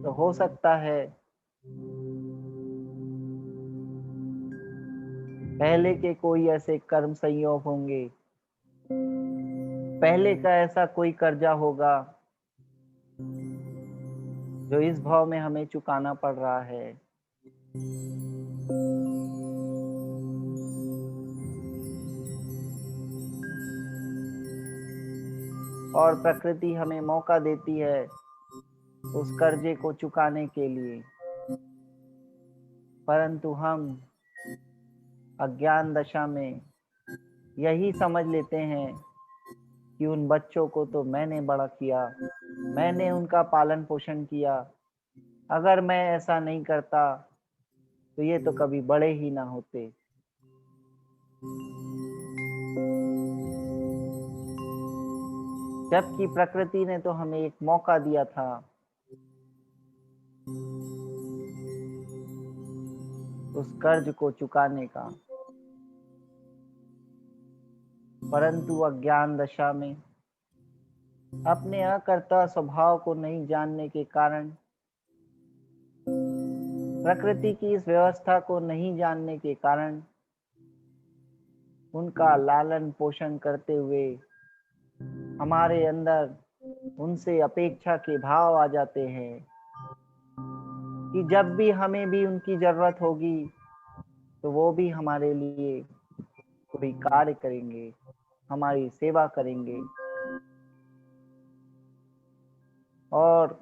Speaker 1: तो हो सकता है पहले के कोई ऐसे कर्म संयोग होंगे, पहले का ऐसा कोई कर्जा होगा जो इस भाव में हमें चुकाना पड़ रहा है। और प्रकृति हमें मौका देती है उस कर्जे को चुकाने के लिए, परंतु हम अज्ञान दशा में यही समझ लेते हैं कि उन बच्चों को तो मैंने बड़ा किया, मैंने उनका पालन पोषण किया, अगर मैं ऐसा नहीं करता तो ये तो कभी बड़े ही ना होते। जबकि प्रकृति ने तो हमें एक मौका दिया था उस कर्ज को चुकाने का, परंतु अज्ञान दशा में अपने अकर्ता स्वभाव को नहीं जानने के कारण, प्रकृति की इस व्यवस्था को नहीं जानने के कारण, उनका लालन पोषण करते हुए हमारे अंदर उनसे अपेक्षा के भाव आ जाते हैं कि जब भी हमें भी उनकी जरूरत होगी तो वो भी हमारे लिए कोई कार्य करेंगे, हमारी सेवा करेंगे। और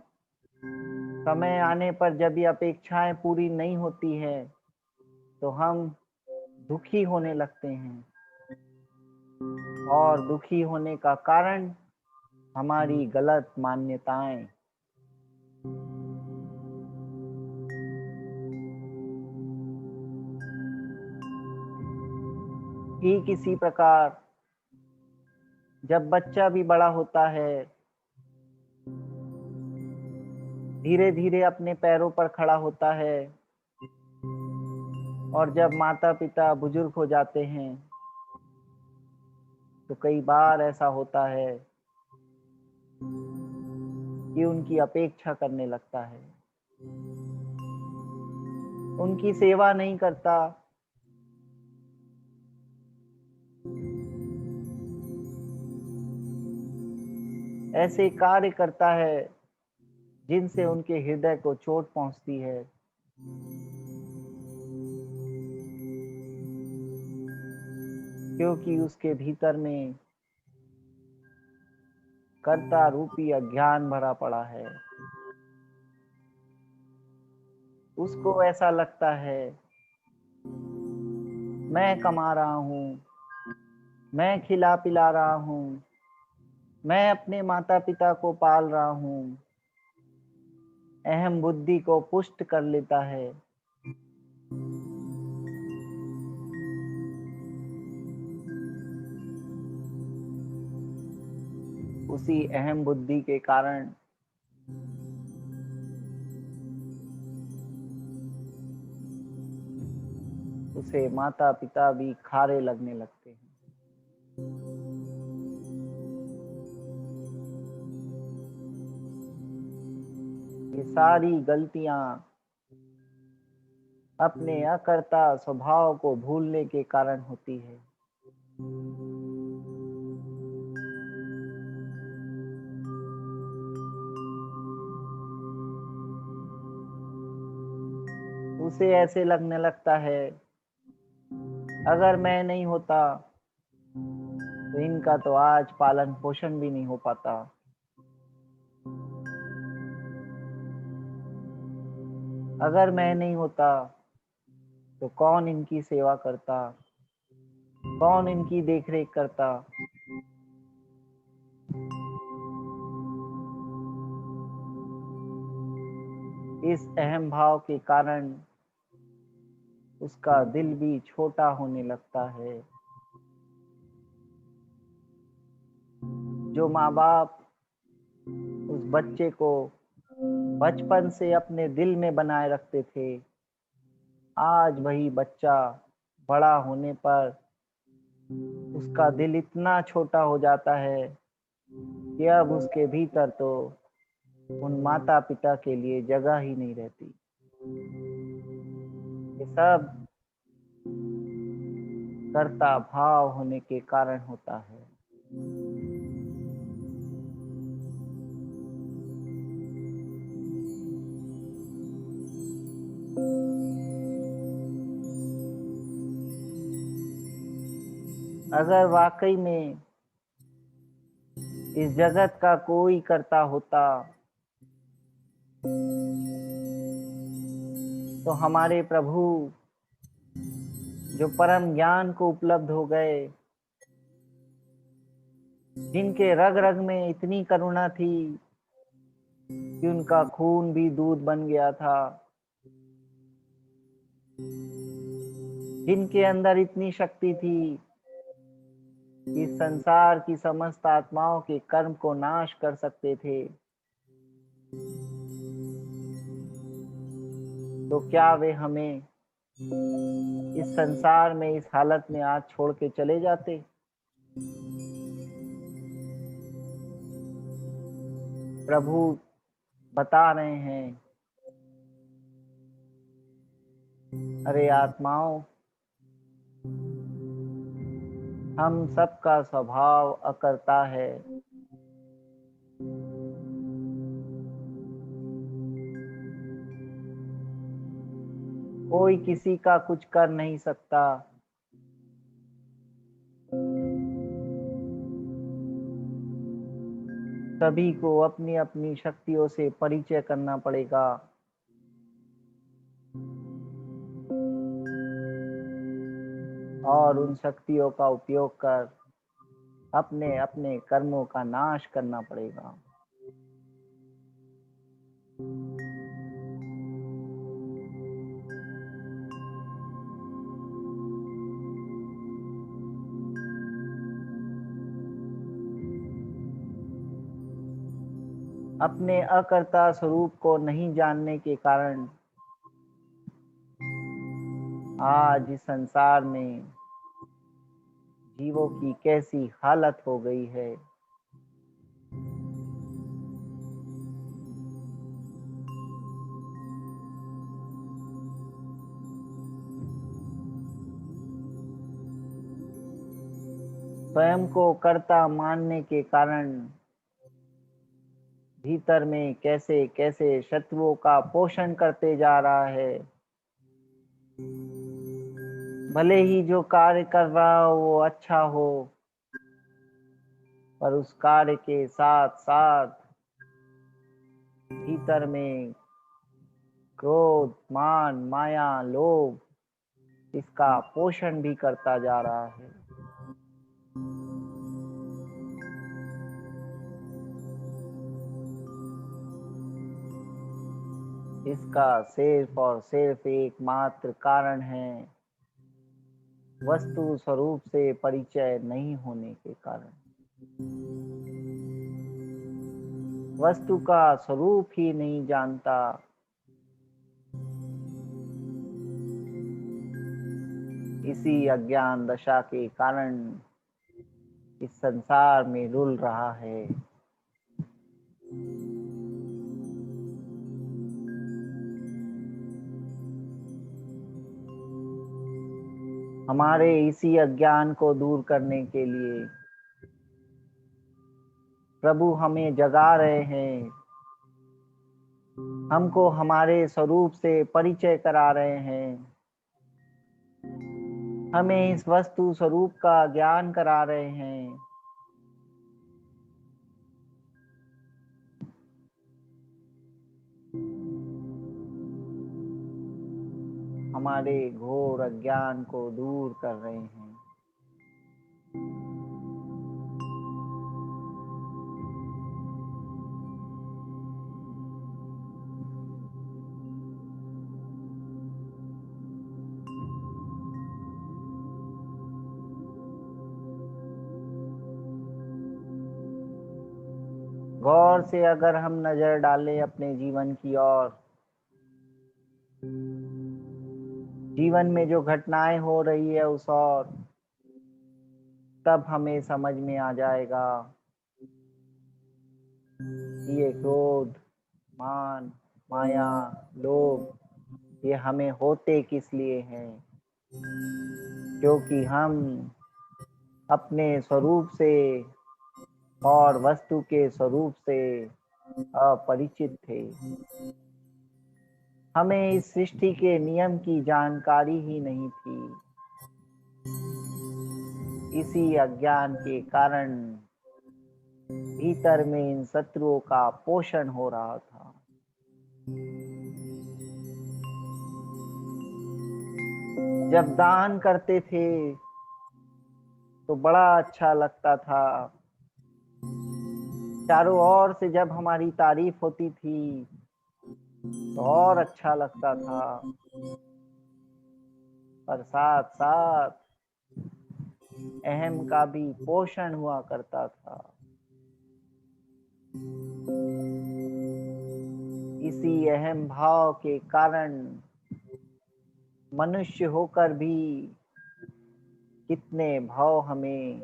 Speaker 1: समय आने पर जब ये अपेक्षाएं पूरी नहीं होती है तो हम दुखी होने लगते हैं, और दुखी होने का कारण हमारी गलत मान्यताएं। ठीक इसी प्रकार जब बच्चा भी बड़ा होता है, धीरे धीरे अपने पैरों पर खड़ा होता है, और जब माता पिता बुजुर्ग हो जाते हैं तो कई बार ऐसा होता है कि उनकी अपेक्षा करने लगता है, उनकी सेवा नहीं करता, ऐसे कार्य करता है जिनसे उनके हृदय को चोट पहुंचती है। क्योंकि उसके भीतर में कर्ता रूपी अज्ञान भरा पड़ा है। उसको ऐसा लगता है मैं कमा रहा हूं, मैं खिला पिला रहा हूँ, मैं अपने माता पिता को पाल रहा हूँ। अहम बुद्धि को पुष्ट कर लेता है। उसी अहम बुद्धि के कारण उसे माता पिता भी खारे लगने लगते हैं। ये सारी गलतियां अपने अकर्ता स्वभाव को भूलने के कारण होती है। उसे ऐसे लगने लगता है, अगर मैं नहीं होता तो इनका तो आज पालन पोषण भी नहीं हो पाता। अगर मैं नहीं होता तो कौन इनकी सेवा करता, कौन इनकी देखरेख करता। इस अहम भाव के कारण उसका दिल भी छोटा होने लगता है। जो माँ बाप उस बच्चे को बचपन से अपने दिल में बनाए रखते थे, आज वही बच्चा बड़ा होने पर उसका दिल इतना छोटा हो जाता है कि अब उसके भीतर तो उन माता पिता के लिए जगह ही नहीं रहती। ये सब कर्ता भाव होने के कारण होता है। अगर वाकई में इस जगत का कोई कर्ता होता तो हमारे प्रभु जो परम ज्ञान को उपलब्ध हो गए, जिनके रग रग में इतनी करुणा थी कि उनका खून भी दूध बन गया था, जिनके अंदर इतनी शक्ति थी कि संसार की समस्त आत्माओं के कर्म को नाश कर सकते थे, तो क्या वे हमें इस संसार में इस हालत में आज छोड़ के चले जाते। प्रभु बता रहे हैं, अरे आत्माओं, हम सबका स्वभाव अकर्ता है। कोई किसी का कुछ कर नहीं सकता। सभी को अपनी अपनी शक्तियों से परिचय करना पड़ेगा। और उन शक्तियों का उपयोग कर अपने अपने कर्मों का नाश करना पड़ेगा। अपने अकर्ता स्वरूप को नहीं जानने के कारण आज इस संसार में जीवों की कैसी हालत हो गई है। स्वयं को कर्ता मानने के कारण भीतर में कैसे कैसे शत्रुओं का पोषण करते जा रहा है। भले ही जो कार्य कर रहा हो वो अच्छा हो, पर उस कार्य के साथ साथ भीतर में क्रोध, मान, माया, लोभ इसका पोषण भी करता जा रहा है। इसका सिर्फ और सिर्फ एकमात्र कारण है वस्तु स्वरूप से परिचय नहीं होने के कारण। वस्तु का स्वरूप ही नहीं जानता, इसी अज्ञान दशा के कारण इस संसार में रुल रहा है। हमारे इसी अज्ञान को दूर करने के लिए प्रभु हमें जगा रहे हैं, हमको हमारे स्वरूप से परिचय करा रहे हैं, हमें इस वस्तु स्वरूप का ज्ञान करा रहे हैं। हमारे घोर अज्ञान को दूर कर रहे हैं। गौर से अगर हम नजर डालें अपने जीवन की ओर, जीवन में जो घटनाएं हो रही है उस और, तब हमें समझ में आ जाएगा ये क्रोध, मान, माया, लोभ ये हमें होते किस लिए हैं, क्योंकि हम अपने स्वरूप से और वस्तु के स्वरूप से अपरिचित थे। हमें इस सृष्टि के नियम की जानकारी ही नहीं थी। इसी अज्ञान के कारण भीतर में इन शत्रुओं का पोषण हो रहा था। जब दान करते थे तो बड़ा अच्छा लगता था, चारों ओर से जब हमारी तारीफ होती थी तो और अच्छा लगता था, पर साथ साथ अहम का भी पोषण हुआ करता था। इसी अहम भाव के कारण मनुष्य होकर भी कितने भाव हमें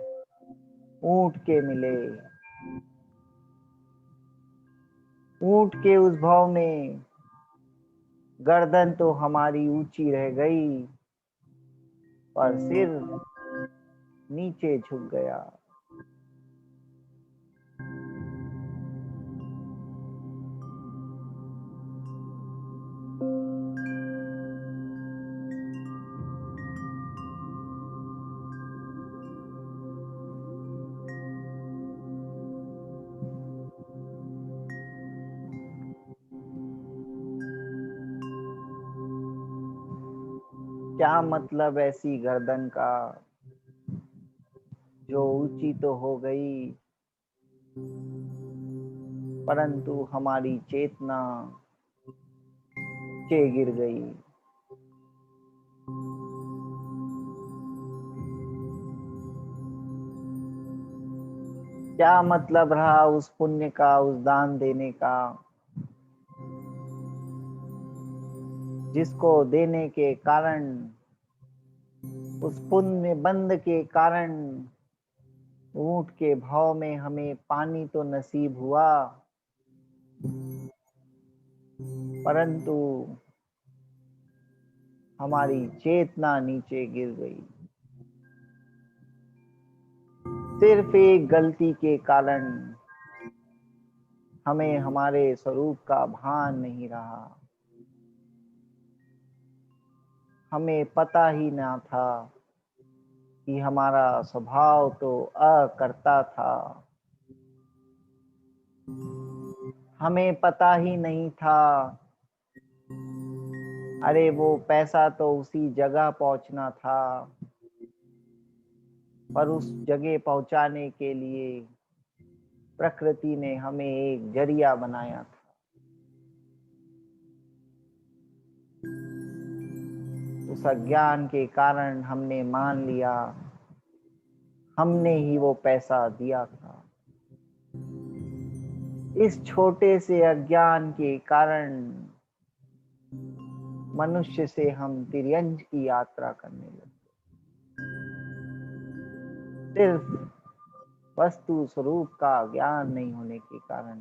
Speaker 1: ऊंट के मिले। ऊंट के उस भाव में गर्दन तो हमारी ऊंची रह गई, पर सिर नीचे झुक गया। क्या मतलब ऐसी गर्दन का जो ऊंची तो हो गई, परंतु हमारी चेतना नीचे गिर गई। क्या मतलब रहा उस पुण्य का, उस दान देने का, जिसको देने के कारण, उस पुण्य बंध के कारण ऊंट के भाव में हमें पानी तो नसीब हुआ, परंतु हमारी चेतना नीचे गिर गई। सिर्फ एक गलती के कारण हमें हमारे स्वरूप का भान नहीं रहा। हमें पता ही ना था कि हमारा स्वभाव तो अकर्ता था। हमें पता ही नहीं था, अरे वो पैसा तो उसी जगह पहुंचना था, पर उस जगह पहुंचाने के लिए प्रकृति ने हमें एक जरिया बनाया था। उस अज्ञान के कारण हमने मान लिया हमने ही वो पैसा दिया था। इस छोटे से अज्ञान के कारण मनुष्य से हम तिर्यंज की यात्रा करने लगे। सिर्फ वस्तु स्वरूप का ज्ञान नहीं होने के कारण,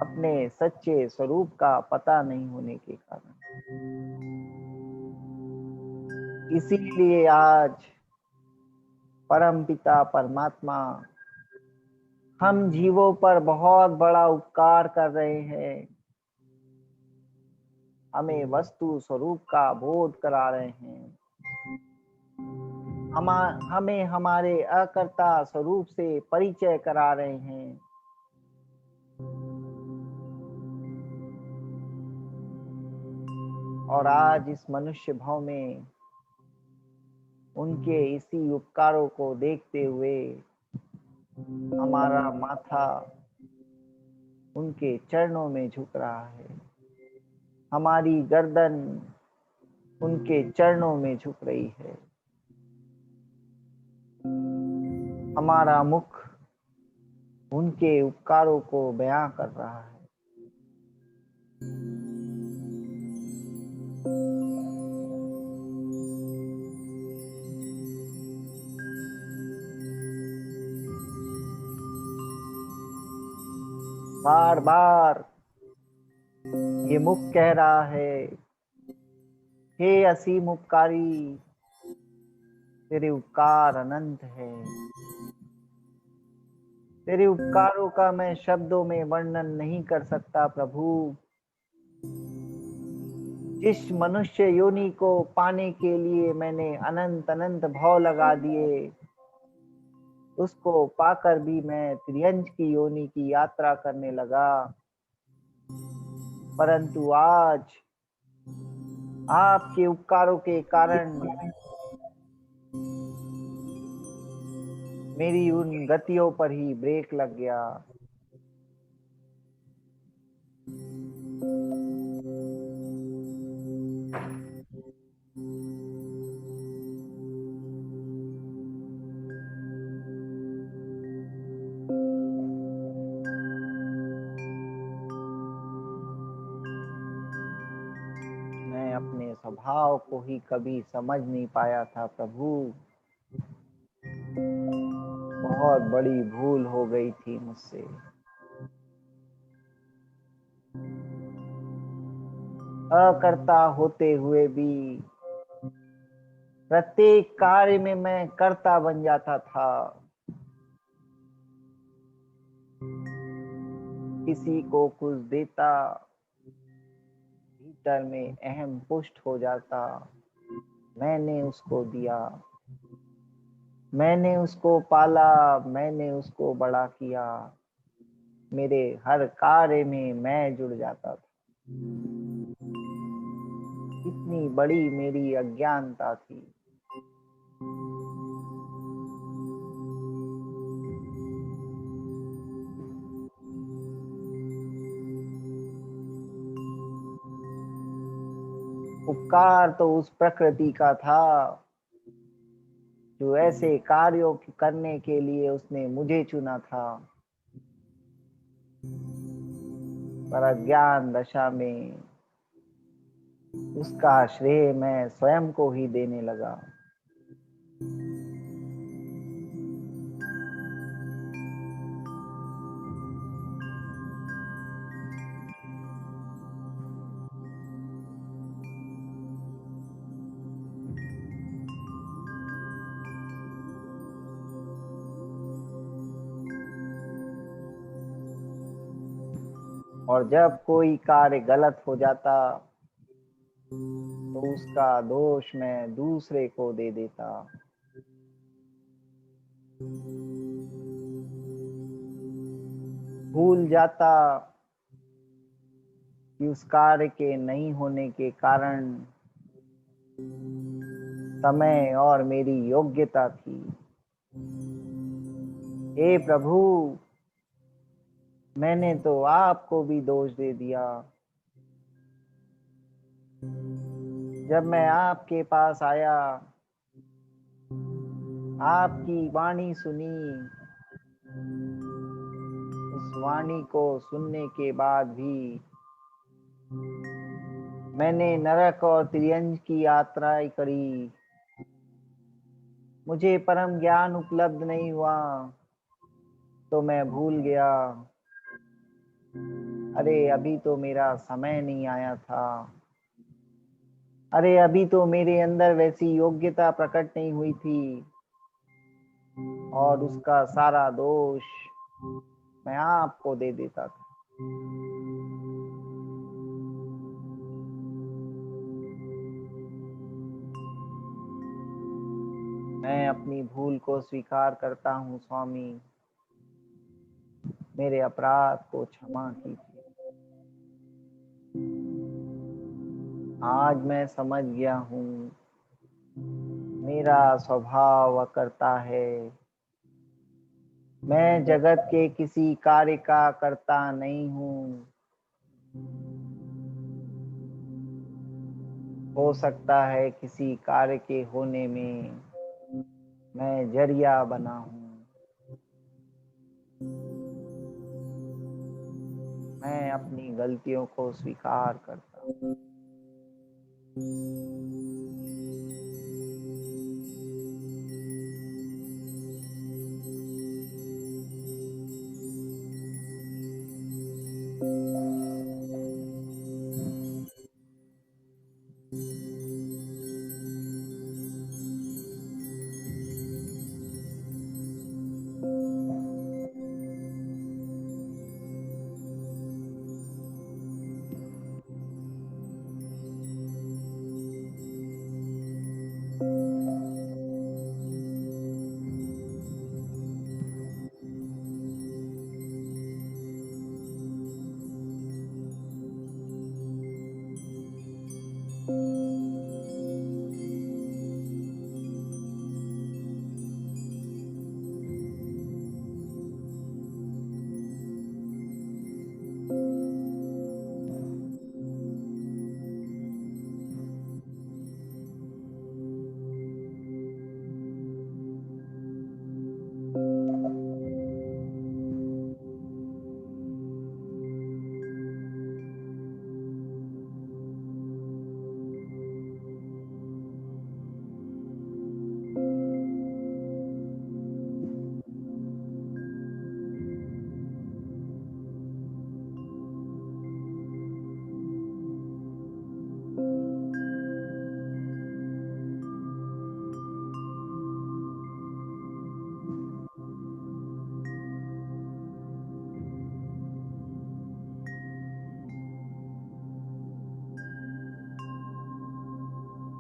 Speaker 1: अपने सच्चे स्वरूप का पता नहीं होने के कारण, इसीलिए आज परमपिता परमात्मा हम जीवों पर बहुत बड़ा उपकार कर रहे हैं। हमें वस्तु स्वरूप का बोध करा रहे हैं। हमें हमारे अकर्ता स्वरूप से परिचय करा रहे हैं। और आज इस मनुष्य भाव में उनके इसी उपकारों को देखते हुए हमारा माथा उनके चरणों में झुक रहा है, हमारी गर्दन उनके चरणों में झुक रही है, हमारा मुख उनके उपकारों को बयां कर रहा है। बार बार ये मुख कह रहा है, हे असीम उपकारी, तेरे उपकार अनंत है। तेरे उपकारों का मैं शब्दों में वर्णन नहीं कर सकता प्रभु। जिस मनुष्य योनि को पाने के लिए मैंने अनंत अनंत भाव लगा दिए, उसको पाकर भी मैं त्रियंज की योनि की यात्रा करने लगा। परंतु आज आपके उपकारों के कारण मेरी उन गतियों पर ही ब्रेक लग गया। मैं अपने स्वभाव को ही कभी समझ नहीं पाया था प्रभु। बहुत बड़ी भूल हो गई थी मुझसे। अकर्ता होते हुए भी प्रत्येक कार्य में मैं कर्ता बन जाता था। किसी को कुछ देता, भीतर में अहम पुष्ट हो जाता, मैंने उसको दिया, मैंने उसको पाला, मैंने उसको बड़ा किया। मेरे हर कार्य में मैं जुड़ जाता था। इतनी बड़ी मेरी अज्ञानता थी। उपकार तो उस प्रकृति का था जो ऐसे कार्यों करने के लिए उसने मुझे चुना था। पर अज्ञान दशा में उसका श्रेय मैं स्वयं को ही देने लगा। और जब कोई कार्य गलत हो जाता तो उसका दोष मैं दूसरे को दे देता। भूल जाता कि उस कार्य के नहीं होने के कारण समय और मेरी योग्यता थी। हे प्रभु, मैंने तो आपको भी दोष दे दिया। जब मैं आपके पास आया, आपकी वाणी सुनी, उस वाणी को सुनने के बाद भी मैंने नरक और त्रियंज की यात्रा करी। मुझे परम ज्ञान उपलब्ध नहीं हुआ तो मैं भूल गया, अरे अभी तो मेरा समय नहीं आया था। अरे अभी तो मेरे अंदर वैसी योग्यता प्रकट नहीं हुई थी और उसका सारा दोष मैं आपको दे देता था। मैं अपनी भूल को स्वीकार करता हूँ स्वामी, मेरे अपराध को क्षमा कीजिए। आज मैं समझ गया हूँ, मेरा स्वभाव करता है। मैं जगत के किसी कार्य का करता नहीं हूँ। हो सकता है किसी कार्य के होने में मैं जरिया बना हूँ। मैं अपनी गलतियों को स्वीकार करता हूँ।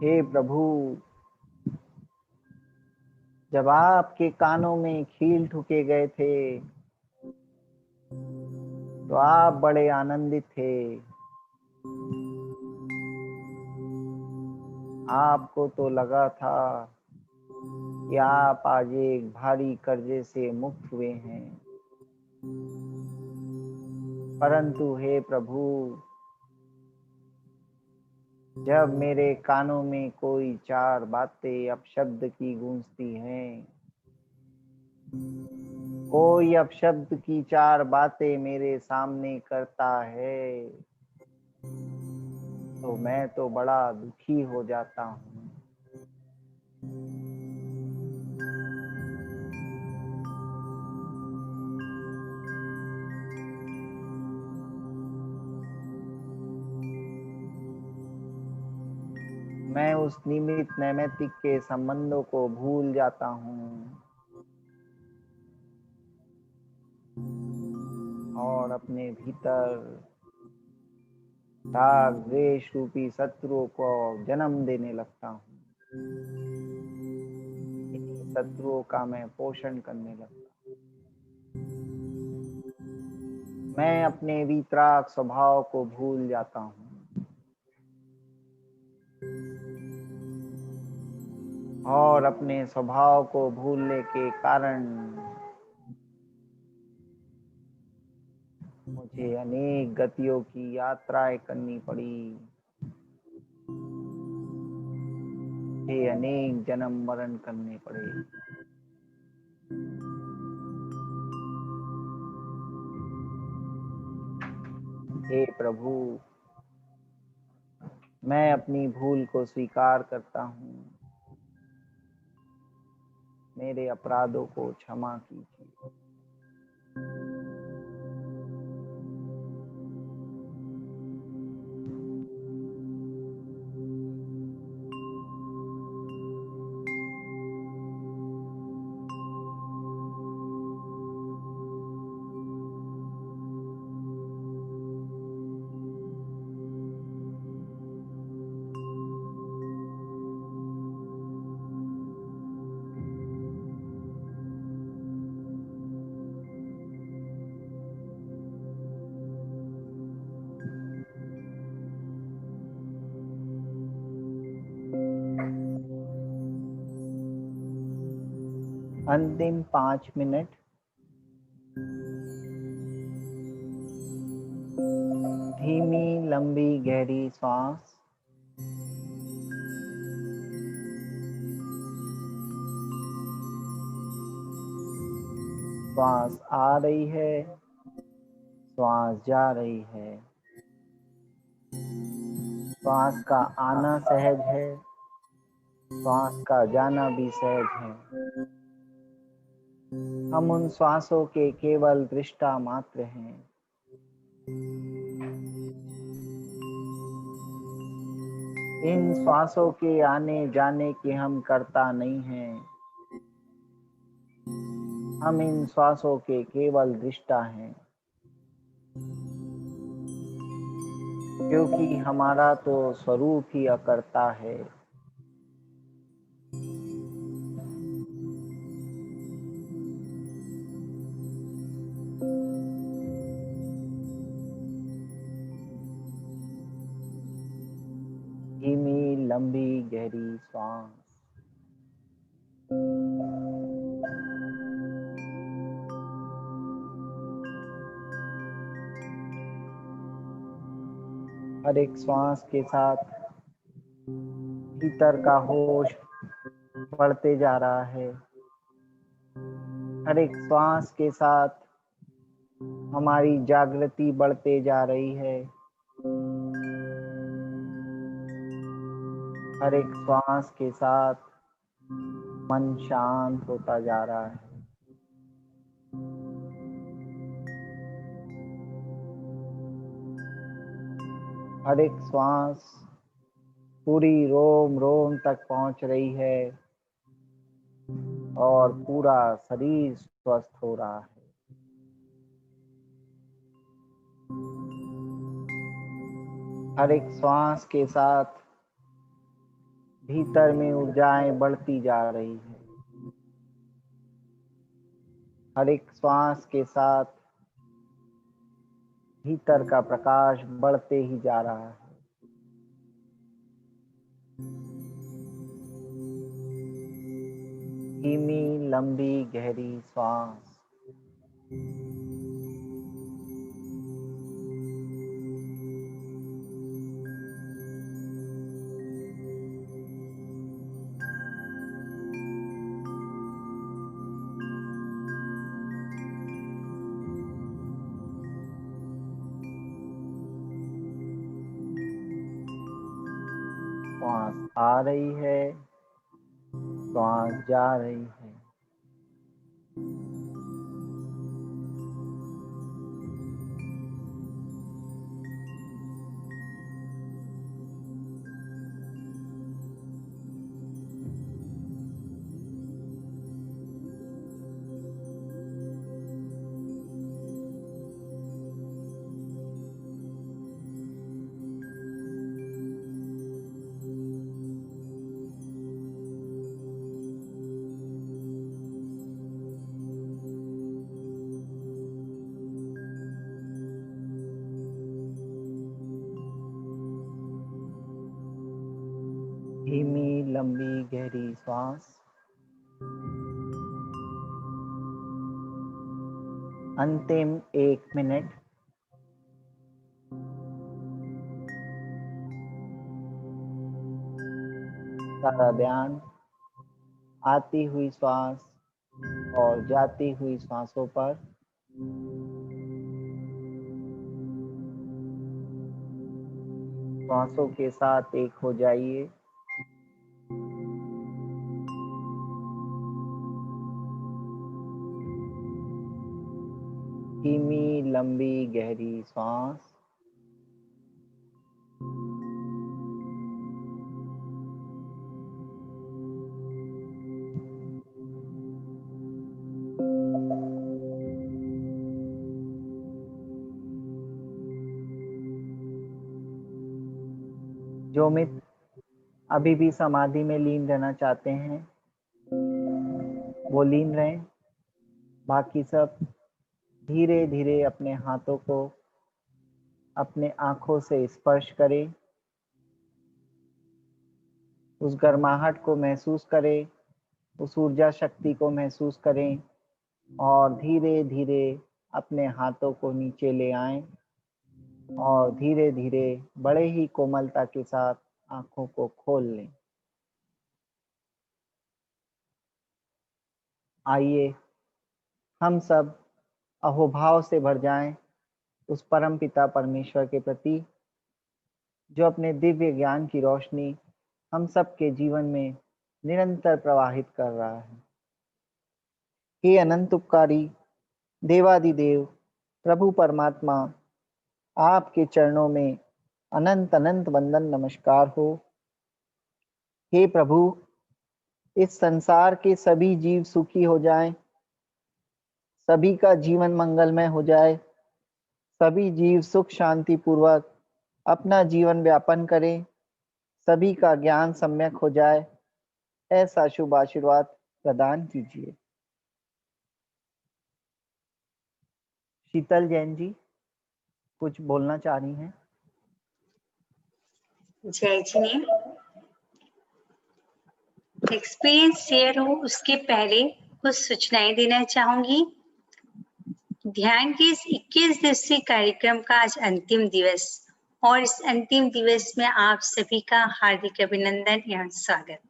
Speaker 1: हे प्रभु, जब आपके कानों में खील ठुके गए थे तो आप बड़े आनंदित थे। आपको तो लगा था कि आप आज एक भारी कर्जे से मुक्त हुए हैं, परंतु हे प्रभु, जब मेरे कानों में कोई चार बातें अपशब्द की गूंजती हैं, कोई अपशब्द की चार बातें मेरे सामने करता है, तो मैं तो बड़ा दुखी हो जाता हूँ। मैं उस निमित्त नैमित्तिक के संबंधों को भूल जाता हूँ और अपने भीतर राग द्वेष रूपी शत्रुओं को जन्म देने लगता हूँ। इन्हीं शत्रुओं का मैं पोषण करने लगता हूँ। मैं अपने वीतराग स्वभाव को भूल जाता हूँ और अपने स्वभाव को भूलने के कारण मुझे अनेक गतियों की यात्राएं करनी पड़ी। हे अनेक जन्म मरण करने पड़े। हे प्रभु, मैं अपनी भूल को स्वीकार करता हूँ, मेरे अपराधों को क्षमा कीजिए। अंतिम 5 मिनट। धीमी लंबी गहरी सांस। श्वास आ रही है, श्वास जा रही है। श्वास का आना सहज है, श्वास का जाना भी सहज है। हम उन श्वासों के केवल दृष्टा मात्र हैं। इन श्वासों के आने जाने के हम कर्ता नहीं हैं। हम इन श्वासों के केवल दृष्टा हैं, क्योंकि हमारा तो स्वरूप ही अकर्ता है। धीमी लंबी गहरी सांस। हर एक श्वास के साथ भीतर का होश बढ़ते जा रहा है। हर एक श्वास के साथ हमारी जागृति बढ़ते जा रही है। हर एक श्वास के साथ मन शांत होता जा रहा है। हर एक श्वास पूरी रोम रोम तक पहुंच रही है और पूरा शरीर स्वस्थ हो रहा है। हर एक श्वास के साथ भीतर में ऊर्जाएं बढ़ती जा रही है। हर एक श्वास के साथ भीतर का प्रकाश बढ़ते ही जा रहा है। धीमी लंबी गहरी श्वास। श्वास आ रही है, श्वास जा रही है। धीमी लंबी गहरी श्वास। अंतिम 1 मिनट। सारा ध्यान आती हुई श्वास और जाती हुई श्वासों पर। श्वासों के साथ एक हो जाइए। धीमी लंबी गहरी श्वास। जो मित्र अभी भी समाधि में लीन रहना चाहते हैं वो लीन रहें। बाकी सब धीरे धीरे अपने हाथों को अपने आंखों से स्पर्श करें। उस गर्माहट को महसूस करें, उस ऊर्जा शक्ति को महसूस करें और धीरे धीरे अपने हाथों को नीचे ले आएं और धीरे धीरे बड़े ही कोमलता के साथ आंखों को खोल लें। आइए हम सब अहोभाव से भर जाएं उस परम पिता परमेश्वर के प्रति जो अपने दिव्य ज्ञान की रोशनी हम सब के जीवन में निरंतर प्रवाहित कर रहा है। हे अनंत उपकारी देवादिदेव प्रभु परमात्मा, आपके चरणों में अनंत अनंत वंदन नमस्कार हो। हे प्रभु, इस संसार के सभी जीव सुखी हो जाएं, सभी का जीवन मंगलमय हो जाए, सभी जीव सुख शांति पूर्वक अपना जीवन व्यापन करें, सभी का ज्ञान सम्यक हो जाए, ऐसा शुभ आशीर्वाद प्रदान कीजिए। शीतल जैन जी कुछ बोलना चाह रही हैं?
Speaker 3: जय जी। एक्सपीरियंस शेयर हो उसके पहले कुछ सूचनाएं देना चाहूंगी। ध्यान के इस 21 दिवसीय कार्यक्रम का आज अंतिम दिवस और इस अंतिम दिवस में आप सभी का हार्दिक अभिनंदन एवं स्वागत।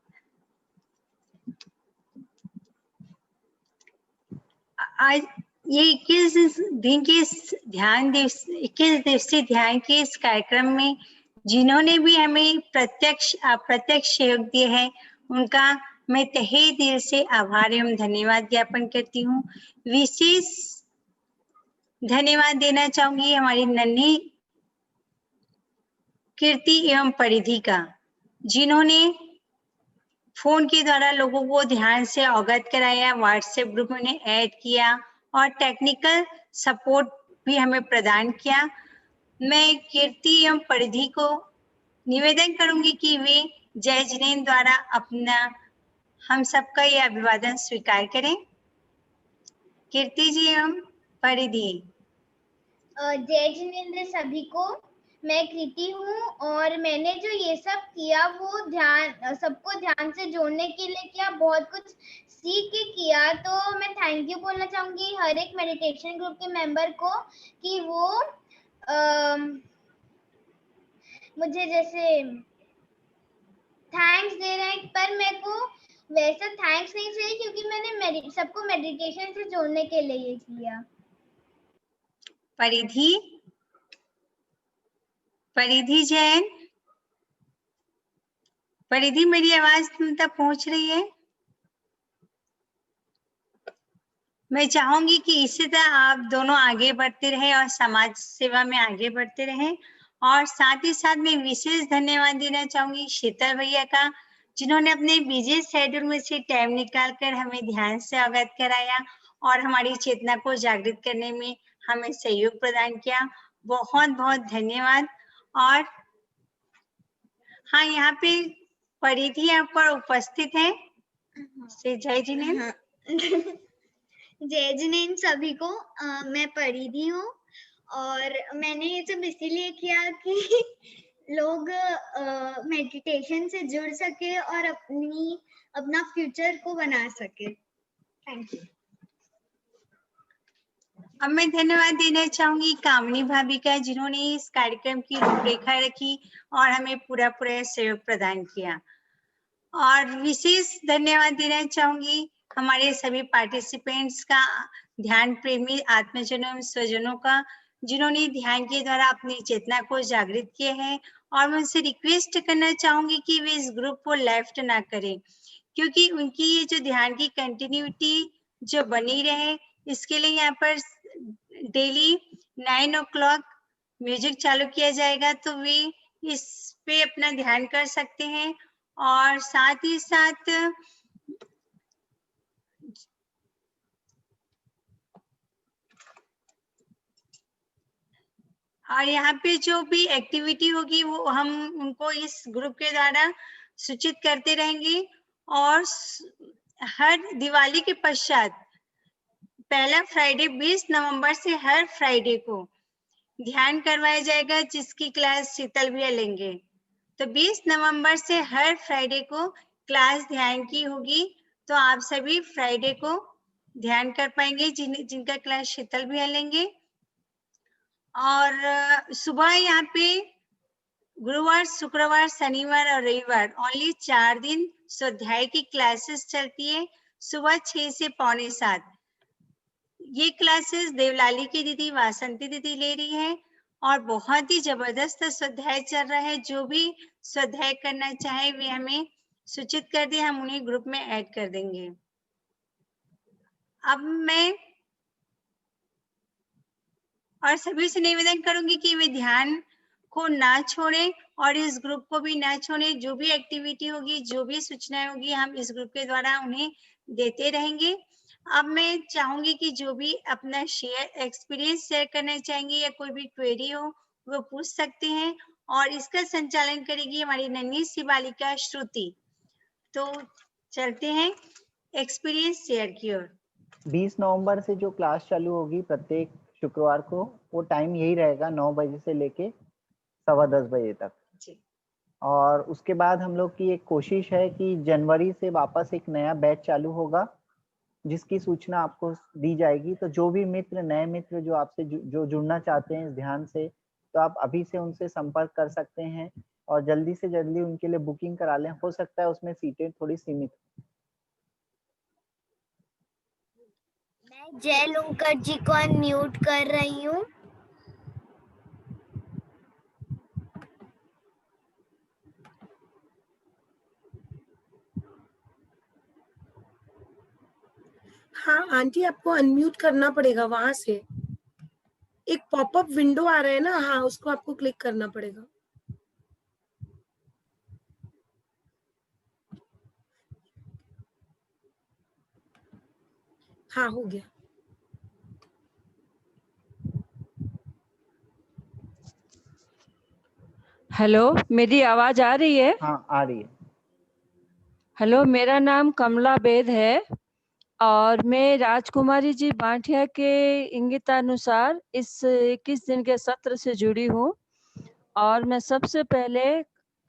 Speaker 3: आज ये 21 दिन के 21 दिवसीय ध्यान के इस कार्यक्रम में जिन्होंने भी हमें प्रत्यक्ष अप्रत्यक्ष सहयोग दिए है उनका मैं तहे दिल से आभार एवं धन्यवाद ज्ञापन करती हूँ। विशेष धन्यवाद देना चाहूंगी हमारी नन्ही कीर्ति एवं परिधि का, जिन्होंने फोन के द्वारा लोगों को ध्यान से अवगत कराया, व्हाट्सएप ग्रुप में उन्हें ऐड किया और टेक्निकल सपोर्ट भी हमें प्रदान किया। मैं कीर्ति एवं परिधि को निवेदन करूंगी कि वे जय जिनेन्द्र द्वारा अपना हम सबका ये अभिवादन स्वीकार करें। कीर्ति जी एवं परिधि।
Speaker 4: जय जिनेन्द्र सभी को। मैं कृति हूँ और मैंने जो ये सब किया वो सबको ध्यान से जोड़ने के लिए किया, बहुत कुछ सीख के किया। तो मैं थैंक यू बोलना चाहूंगी हर एक मेडिटेशन ग्रुप के मेंबर को कि वो मुझे जैसे थैंक्स दे रहे हैं, पर मेरे को वैसा थैंक्स नहीं चाहिए क्योंकि मैंने सबको मेडिटेशन से जोड़ने के लिए ये किया।
Speaker 3: परिधि जैन, परिधि मेरी आवाज तुम तक पहुंच रही है? मैं चाहूंगी कि इसी तरह आप दोनों आगे बढ़ते रहे और समाज सेवा में आगे बढ़ते रहे। और साथ ही साथ मैं विशेष धन्यवाद देना चाहूंगी शीतल भैया का, जिन्होंने अपने बिजी शेड्यूल में से टाइम निकाल कर हमें ध्यान से अवगत कराया और हमारी चेतना को जागृत करने में हमें सहयोग प्रदान किया। बहुत बहुत धन्यवाद। और हाँ, यहाँ पे परिधि यहाँ पर उपस्थित है। जय जिनेन्द्र।
Speaker 4: जय जिनेन्द्र सभी को। मैं परिधि हूँ और मैंने ये सब इसीलिए किया कि लोग मेडिटेशन से जुड़ सके और अपना फ्यूचर को बना सके। Thank you.
Speaker 3: अब मैं धन्यवाद देना चाहूंगी कामनी भाभी का, जिन्होंने इस कार्यक्रम की रूपरेखा रखी और हमें पूरा सहयोग प्रदान किया। और विशेष धन्यवाद देना चाहूंगी हमारे सभी पार्टिसिपेंट्स का, ध्यान प्रेमी आत्मजनों एवं स्वजनों का, जिन्होंने ध्यान के द्वारा अपनी चेतना को जागृत किया है। और मैं उनसे रिक्वेस्ट करना चाहूंगी कि वे इस ग्रुप को लेफ्ट ना करें, क्योंकि उनकी ये जो ध्यान की कंटिन्यूटी जो बनी रहे, इसके लिए यहाँ पर डेली 9 o'clock म्यूजिक चालू किया जाएगा, तो वे इस पे अपना ध्यान कर सकते हैं। और साथ ही साथ और यहाँ पे जो भी एक्टिविटी होगी वो हम उनको इस ग्रुप के द्वारा सूचित करते रहेंगे। और हर दिवाली के पश्चात पहला फ्राइडे 20 नवंबर से हर फ्राइडे को ध्यान करवाया जाएगा, जिसकी क्लास शीतल भैया लेंगे। तो 20 नवंबर से हर फ्राइडे को क्लास ध्यान की होगी, तो आप सभी फ्राइडे को ध्यान कर पाएंगे जिनका क्लास शीतल भैया लेंगे। और सुबह यहाँ पे गुरुवार, शुक्रवार, शनिवार और रविवार ओनली 4 दिन स्वाध्याय की क्लासेस चलती है, सुबह 6 से 6:45। ये क्लासेस देवलाली की दीदी वासंती दीदी ले रही है और बहुत ही जबरदस्त स्वाध्याय चल रहा है। जो भी स्वाध्याय करना चाहे वे हमें सूचित कर दे, हम उन्हें ग्रुप में ऐड कर देंगे। अब मैं और सभी से निवेदन करूंगी कि वे ध्यान को ना छोड़ें और इस ग्रुप को भी ना छोड़ें। जो भी एक्टिविटी होगी, जो भी सूचनाएं होगी, हम इस ग्रुप के द्वारा उन्हें देते रहेंगे। अब मैं चाहूंगी कि जो भी अपना एक्सपीरियंस शेयर करना चाहेंगे या कोई भी क्वेरी हो वो पूछ सकते हैं। और इसका संचालन करेगी हमारी नन्ही सी बालिका श्रुति। तो चलते हैं एक्सपीरियंस शेयर की ओर।
Speaker 1: 20 नवंबर से जो क्लास चालू होगी प्रत्येक शुक्रवार को, वो टाइम यही रहेगा 9 बजे से लेके 10:15 बजे तक।
Speaker 3: जी।
Speaker 1: और उसके बाद हम लोग की एक कोशिश है कि जनवरी से वापस एक नया बैच चालू होगा, जिसकी सूचना आपको दी जाएगी। तो जो भी मित्र, नए मित्र जो आपसे जो जुड़ना चाहते हैं इस ध्यान से, तो आप अभी से उनसे संपर्क कर सकते हैं और जल्दी से जल्दी उनके लिए बुकिंग करा लें। हो सकता है उसमें सीटें थोड़ी सीमित।
Speaker 4: मैं जय लुंकर जी को अनम्यूट कर रही हूँ।
Speaker 2: हाँ आंटी, आपको अनम्यूट करना पड़ेगा वहां से। एक पॉपअप विंडो आ रहा है ना, हाँ उसको आपको क्लिक करना पड़ेगा। हाँ हो गया।
Speaker 5: हेलो, मेरी आवाज आ रही है?
Speaker 1: हाँ आ रही है।
Speaker 5: हेलो, मेरा नाम कमला बेद है और मैं राजकुमारी जी बांठिया के इंगितानुसार इस 21 दिन के सत्र से जुड़ी हूँ। और मैं सबसे पहले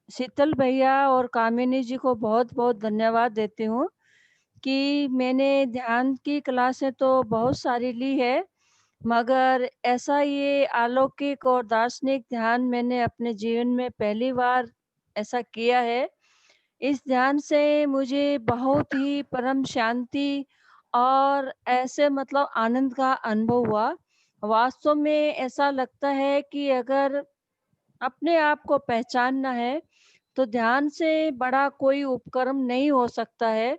Speaker 5: शीतल भैया और कामिनी जी को बहुत बहुत धन्यवाद देती हूँ कि मैंने ध्यान की क्लासें तो बहुत सारी ली है, मगर ऐसा ये अलौकिक और दार्शनिक ध्यान मैंने अपने जीवन में पहली बार ऐसा किया है। इस ध्यान से मुझे बहुत ही परम शांति और ऐसे मतलब आनंद का अनुभव हुआ। वास्तव में ऐसा लगता है कि अगर अपने आप को पहचानना है तो ध्यान से बड़ा कोई उपक्रम नहीं हो सकता है।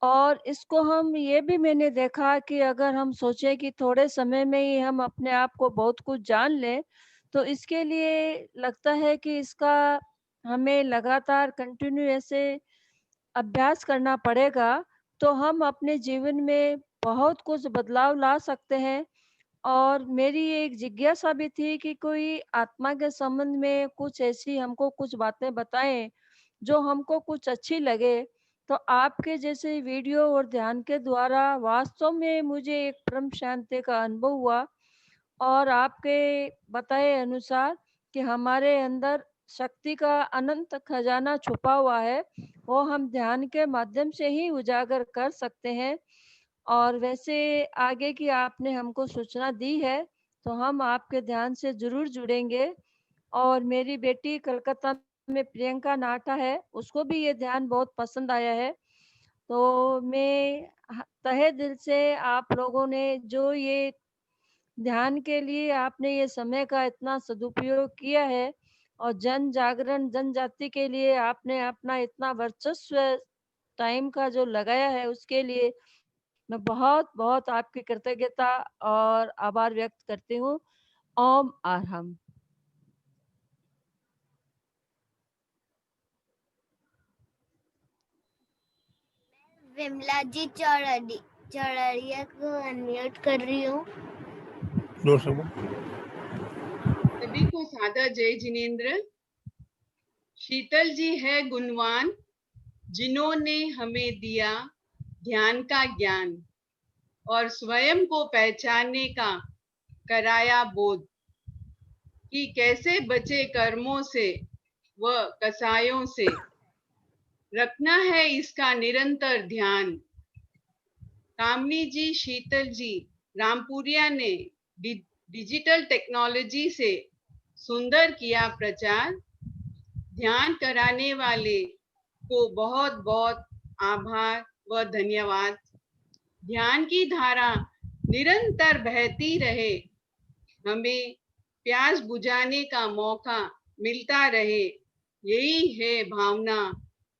Speaker 5: और इसको हम ये भी मैंने देखा कि अगर हम सोचें कि थोड़े समय में ही हम अपने आप को बहुत कुछ जान लें, तो इसके लिए लगता है कि इसका हमें लगातार कंटिन्यू ऐसे अभ्यास करना पड़ेगा, तो हम अपने जीवन में बहुत कुछ बदलाव ला सकते हैं। और मेरी एक जिज्ञासा भी थी कि कोई आत्मा के संबंध में कुछ ऐसी हमको कुछ बातें बताएं जो हमको कुछ अच्छी लगे। तो आपके जैसे वीडियो और ध्यान के द्वारा वास्तव में मुझे एक परम शांति का अनुभव हुआ। और आपके बताए अनुसार कि हमारे अंदर शक्ति का अनंत खजाना छुपा हुआ है, वो हम ध्यान के माध्यम से ही उजागर कर सकते हैं। और वैसे आगे की आपने हमको सूचना दी है, तो हम आपके ध्यान से जरूर जुड़ेंगे। और मेरी बेटी कलकत्ता में प्रियंका नाटा है, उसको भी ये ध्यान बहुत पसंद आया है। तो मैं तहे दिल से आप लोगों ने जो ये ध्यान के लिए आपने ये समय का इतना सदुपयोग किया है और जन जागरण जनजाति के लिए आपने अपना इतना वर्चस्व टाइम का जो लगाया है, उसके लिए मैं बहुत बहुत आपकी कृतज्ञता और आभार व्यक्त करती हूँ। ओम आरहम।
Speaker 4: विमला जी चौड़रिया को अनम्यूट कर रही हूँ।
Speaker 6: सभी को सादर जय जिनेंद्र। शीतल जी है गुणवान, जिन्होंने हमें दिया ध्यान का ज्ञान और स्वयं को पहचानने का कराया बोध कि कैसे बचे कर्मों से व कसायों से, रखना है इसका निरंतर ध्यान। कामनी जी, शीतल जी, रामपुरिया ने डिजिटल टेक्नोलॉजी से सुंदर किया प्रचार। ध्यान कराने वाले को बहुत बहुत आभार व धन्यवाद। ध्यान की धारा निरंतर बहती रहे, हमें प्यास बुझाने का मौका मिलता रहे, यही है भावना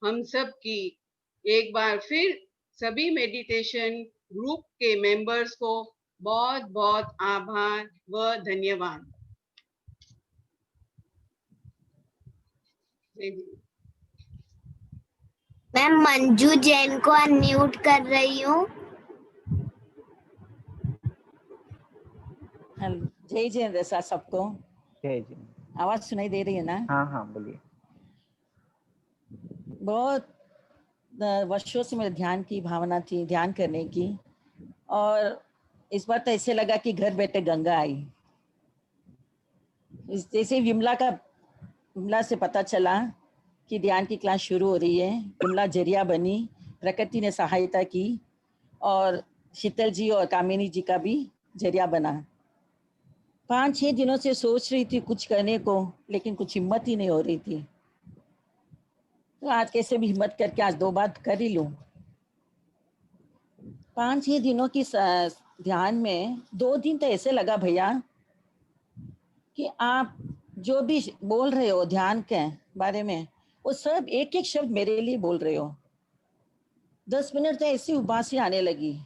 Speaker 6: हम सब की। एक बार फिर सभी मेडिटेशन ग्रुप के मेंबर्स को बहुत बहुत आभार व धन्यवाद।
Speaker 4: मैं मंजू जैन को अनम्यूट कर रही हूँ।
Speaker 7: हेलो, जय जिनेंद्र सर सबको।
Speaker 1: जय जी।
Speaker 7: आवाज सुनाई दे रही है ना?
Speaker 1: हाँ हाँ बोलिए।
Speaker 7: बहुत वर्षों से मेरे ध्यान की भावना थी, ध्यान करने की, और इस बार तो ऐसे लगा कि घर बैठे गंगा आई। जैसे विमला से पता चला कि ध्यान की क्लास शुरू हो रही है, विमला जरिया बनी, प्रकृति ने सहायता की और शीतल जी और कामिनी जी का भी जरिया बना। 5-6 दिनों से सोच रही थी कुछ करने को, लेकिन कुछ हिम्मत ही नहीं हो रही थी। तो आज कैसे भी हिम्मत करके आज 2 बात कर ही लूं। 5-6 दिनों की ध्यान में 2 दिन तो ऐसे लगा भैया कि आप जो भी बोल रहे हो ध्यान के बारे में, वो सब एक एक शब्द मेरे लिए बोल रहे हो। 10 मिनट तो ऐसी उबासी आने लगी,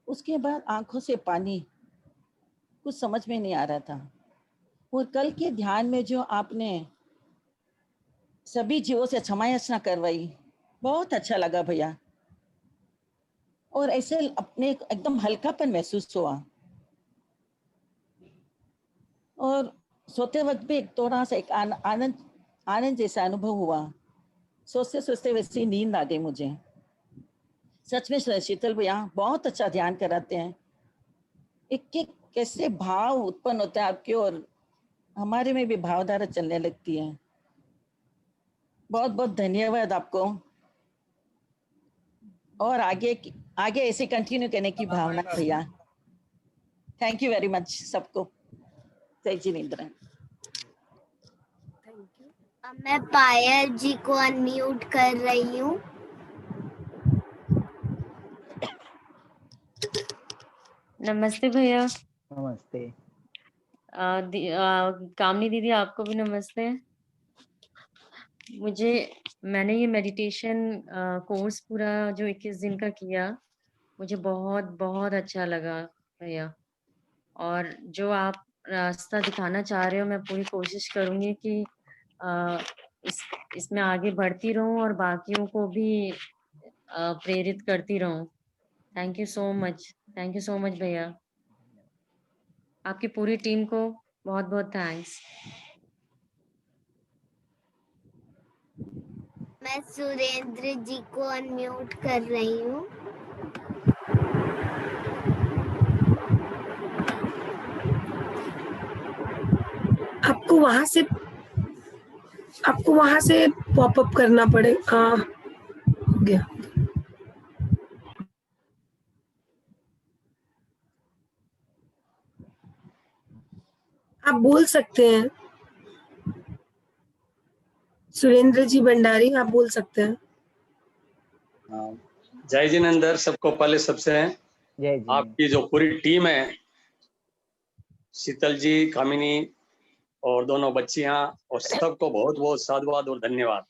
Speaker 7: उसके बाद आंखों से पानी, कुछ समझ में नहीं आ रहा था। और कल के ध्यान में जो आपने सभी जीवों से क्षमा याचना करवाई, बहुत अच्छा लगा भैया। और ऐसे अपने एकदम हल्कापन महसूस हुआ, और सोते वक्त भी थोड़ा सा एक आनंद जैसा अनुभव हुआ। सोचते सोचते वैसी नींद आ गई मुझे। सच में शीतल भैया बहुत अच्छा ध्यान कराते हैं। एक एक कैसे भाव उत्पन्न होते हैं आपके, और हमारे में भी भावधारा चलने लगती है। बहुत बहुत धन्यवाद आपको, और आगे ऐसे कंटिन्यू करने की भावना भैया। थैंक यू वेरी मच सबको। जय जिनेंद्र।
Speaker 4: अब मैं पायल जी को अनम्यूट कर रही हूँ।
Speaker 8: नमस्ते भैया।
Speaker 1: नमस्ते।
Speaker 8: कामनी दीदी आपको भी नमस्ते। मैंने ये मेडिटेशन कोर्स पूरा जो 21 दिन का किया, मुझे बहुत बहुत अच्छा लगा भैया। और जो आप रास्ता दिखाना चाह रहे हो, मैं पूरी कोशिश करूंगी कि इसमें आगे बढ़ती रहूं और बाकियों को भी प्रेरित करती रहूं। थैंक यू सो मच भैया। आपकी पूरी टीम को बहुत बहुत थैंक्स।
Speaker 4: मैं सुरेंद्र जी को अनम्यूट कर रही हूँ।
Speaker 2: आपको वहां से पॉपअप करना पड़ेगा। हो गया। आप बोल सकते हैं। सुरेंद्र जी भंडारी, आप बोल सकते हैं।
Speaker 9: जय जिनेंद्र सबको पहले सबसे हैं।
Speaker 1: जय जी।
Speaker 9: आपकी जो पूरी टीम है, शीतल जी, कामिनी और दोनों बच्चियां, और सबको बहुत बहुत साधुवाद और धन्यवाद।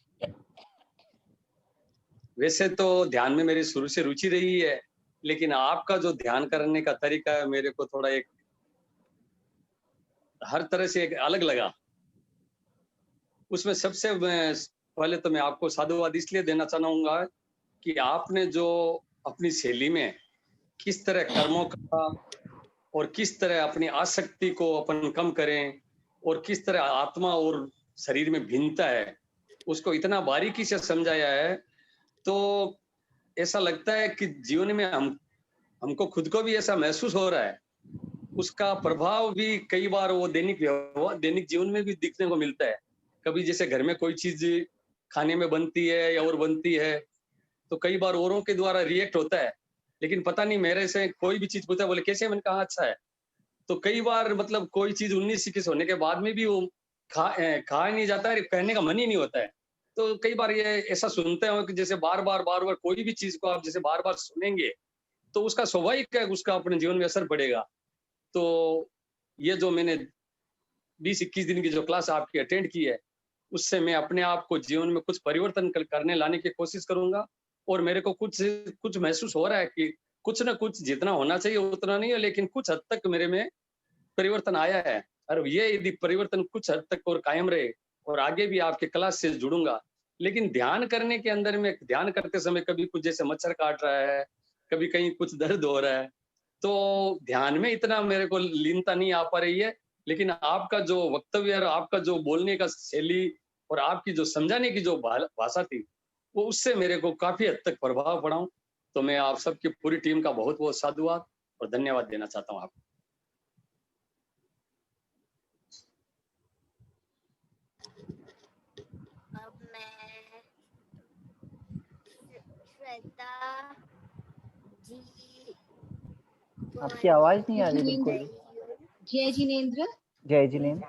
Speaker 9: वैसे तो ध्यान में मेरी शुरू से रुचि रही है, लेकिन आपका जो ध्यान करने का तरीका है मेरे को थोड़ा एक हर तरह से एक अलग लगा। उसमें सबसे पहले तो मैं आपको साधुवाद इसलिए देना चाहूंगा कि आपने जो अपनी शैली में किस तरह कर्मों का और किस तरह अपनी आसक्ति को अपन कम करें और किस तरह आत्मा और शरीर में भिन्नता है, उसको इतना बारीकी से समझाया है। तो ऐसा लगता है कि जीवन में हमको खुद को भी ऐसा महसूस हो रहा है। उसका प्रभाव भी कई बार वो दैनिक जीवन में भी दिखने को मिलता है। कभी जैसे घर में कोई चीज खाने में बनती है या और बनती है, तो कई बार औरों के द्वारा रिएक्ट होता है, लेकिन पता नहीं मेरे से कोई भी चीज पूछा, बोले कैसे, मैंने कहा अच्छा है। तो कई बार मतलब कोई चीज 19-21 होने के बाद में भी वो खा नहीं जाता है, कहने का मन ही नहीं होता है। तो कई बार ये ऐसा सुनते हो कि जैसे बार बार कोई भी चीज को आप जैसे बार बार सुनेंगे तो उसका स्वाभाविक है, उसका अपने जीवन में असर पड़ेगा। तो ये जो मैंने 20-21 दिन की जो क्लास आपकी अटेंड की है, उससे मैं अपने आप को जीवन में कुछ परिवर्तन करने लाने की कोशिश करूंगा। और मेरे को कुछ महसूस हो रहा है कि कुछ ना कुछ जितना होना चाहिए उतना नहीं है, लेकिन कुछ हद तक मेरे में परिवर्तन आया है। और ये यदि परिवर्तन कुछ हद तक और कायम रहे और आगे भी आपके क्लास से जुड़ूंगा। लेकिन ध्यान करने के अंदर में ध्यान करते समय कभी कुछ जैसे मच्छर काट रहा है, कभी कहीं कुछ दर्द हो रहा है, तो ध्यान में इतना मेरे को लीनता नहीं आ पा रही है। लेकिन आपका जो वक्तव्य और आपका जो बोलने का शैली और आपकी जो समझाने की जो भाषा थी, वो उससे मेरे को काफी हद तक प्रभाव पड़ा हूं। तो मैं आप सबकी पूरी टीम का बहुत बहुत साधुवाद और धन्यवाद देना चाहता हूं आपको।
Speaker 10: अब मैं श्वेता जी,
Speaker 1: आपकी आवाज नहीं आ रही बिल्कुल।
Speaker 10: जय जिनेंद्र।
Speaker 1: जय जिनेंद्र।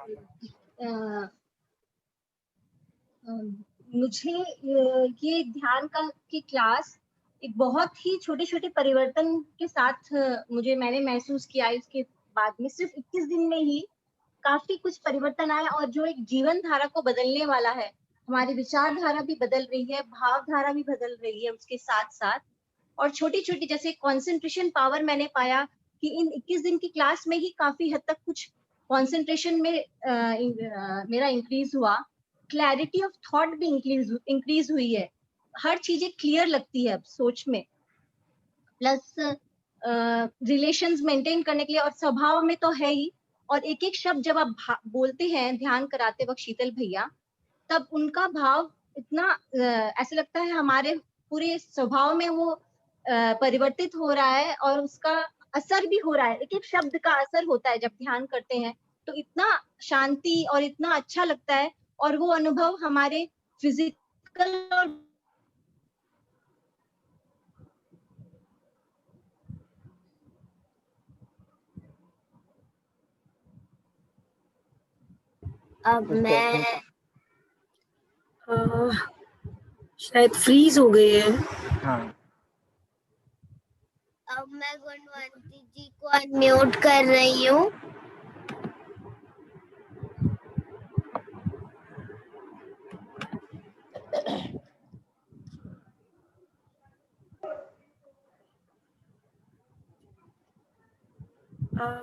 Speaker 10: मुझे ये ध्यान की क्लास एक बहुत ही छोटे छोटे परिवर्तन के साथ मैंने महसूस किया। इसके बाद में सिर्फ 21 दिन में ही काफी कुछ परिवर्तन आया, और जो एक जीवन धारा को बदलने वाला है, हमारी विचारधारा भी बदल रही है, भावधारा भी बदल रही है उसके साथ साथ। और छोटी छोटी जैसे कंसंट्रेशन पावर मैंने पाया कि इन 21 दिन की क्लास में ही काफी हद तक कुछ कंसंट्रेशन में मेरा इंक्रीज हुआ। क्लैरिटी ऑफ थॉट भी इंक्रीज हुई है, हर चीजें क्लियर लगती है अब सोच में। प्लस रिलेशंस मेंटेन करने के लिए और स्वभाव में तो है ही, और एक एक शब्द जब आप बोलते हैं ध्यान कराते वक्त शीतल भैया, तब उनका भाव इतना ऐसा लगता है हमारे पूरे स्वभाव में वो परिवर्तित हो रहा है, और उसका असर भी हो रहा है। एक एक शब्द का असर होता है जब ध्यान करते हैं, तो इतना शांति और इतना अच्छा लगता है। और वो अनुभव हमारे फिजिकल और
Speaker 2: अब मैं शायद फ्रीज हो गई है।
Speaker 1: हाँ,
Speaker 10: अब मैं गुणवंती जी को अनम्यूट कर रही हूँ।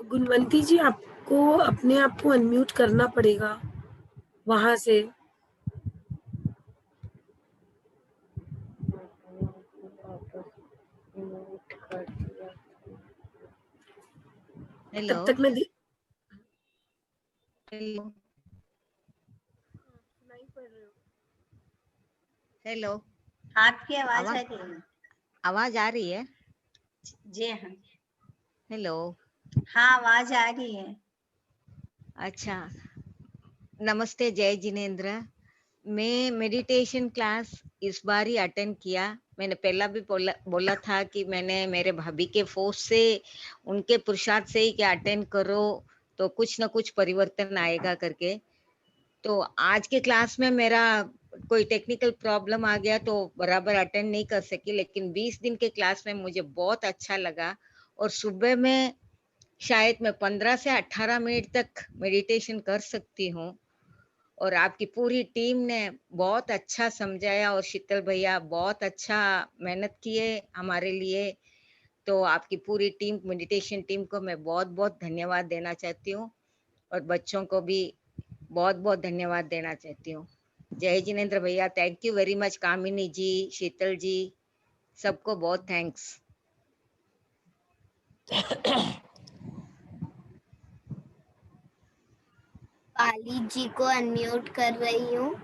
Speaker 2: गुणवंती जी, आपको अपने आप को अनम्यूट करना पड़ेगा वहां से।
Speaker 11: हेलो
Speaker 2: तब तक मैं
Speaker 11: हेलो हेलो,
Speaker 3: आपकी आवाज आ रही है?
Speaker 11: आवाज आ रही है?
Speaker 3: जी हाँ।
Speaker 11: हेलो,
Speaker 3: हाँ, आवाज आ रही है।
Speaker 11: अच्छा, नमस्ते जय जिनेंद्र। मैं मेडिटेशन क्लास इस बार ही अटेंड किया। मैंने पहला भी बोला था कि मैंने मेरे भाभी के फोर्स से, उनके पुरुषार्थ से ही क्या अटेंड करो तो कुछ ना कुछ परिवर्तन आएगा करके। तो आज के क्लास में मेरा कोई टेक्निकल प्रॉब्लम आ गया तो बराबर अटेंड नहीं कर सकी, लेकिन 20 दिन के क्लास में मुझे बहुत अच्छा लगा। और सुबह में शायद मैं 15 से 18 मिनट तक मेडिटेशन कर सकती हूँ। और आपकी पूरी टीम ने बहुत अच्छा समझाया और शीतल भैया बहुत अच्छा मेहनत किए हमारे लिए। तो आपकी पूरी टीम, मेडिटेशन टीम को मैं बहुत बहुत धन्यवाद देना चाहती हूँ और बच्चों को भी बहुत बहुत धन्यवाद देना चाहती हूँ। जय जिनेंद्र भैया, थैंक यू वेरी मच। कामिनी जी, शीतल जी, सबको बहुत थैंक्स।
Speaker 4: पाली जी को अनम्यूट कर रही हूँ।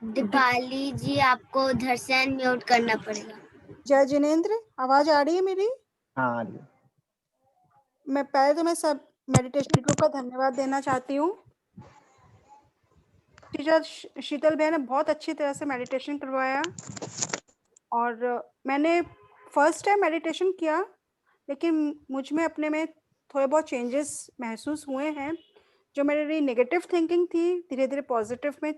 Speaker 4: दीपाली जी, आपको उधर से अनम्यूट करना पड़ेगा।
Speaker 12: जय जिनेंद्र, आवाज आ रही है मेरी?
Speaker 1: हाँ आ रही है।
Speaker 12: मैं पहले तो मैं सब मेडिटेशन ग्रुप का धन्यवाद देना चाहती हूँ। टीचर शीतल बहन ने बहुत अच्छी तरह से मेडिटेशन करवाया और मैंने फर्स्ट टाइम मेडिटेशन किया, लेकिन मुझ में अपने में थोड़े बहुत चेंजेस महसूस हुए हैं। जो मेरी नेगेटिव थिंकिंग थी धीरे धीरे पॉजिटिव में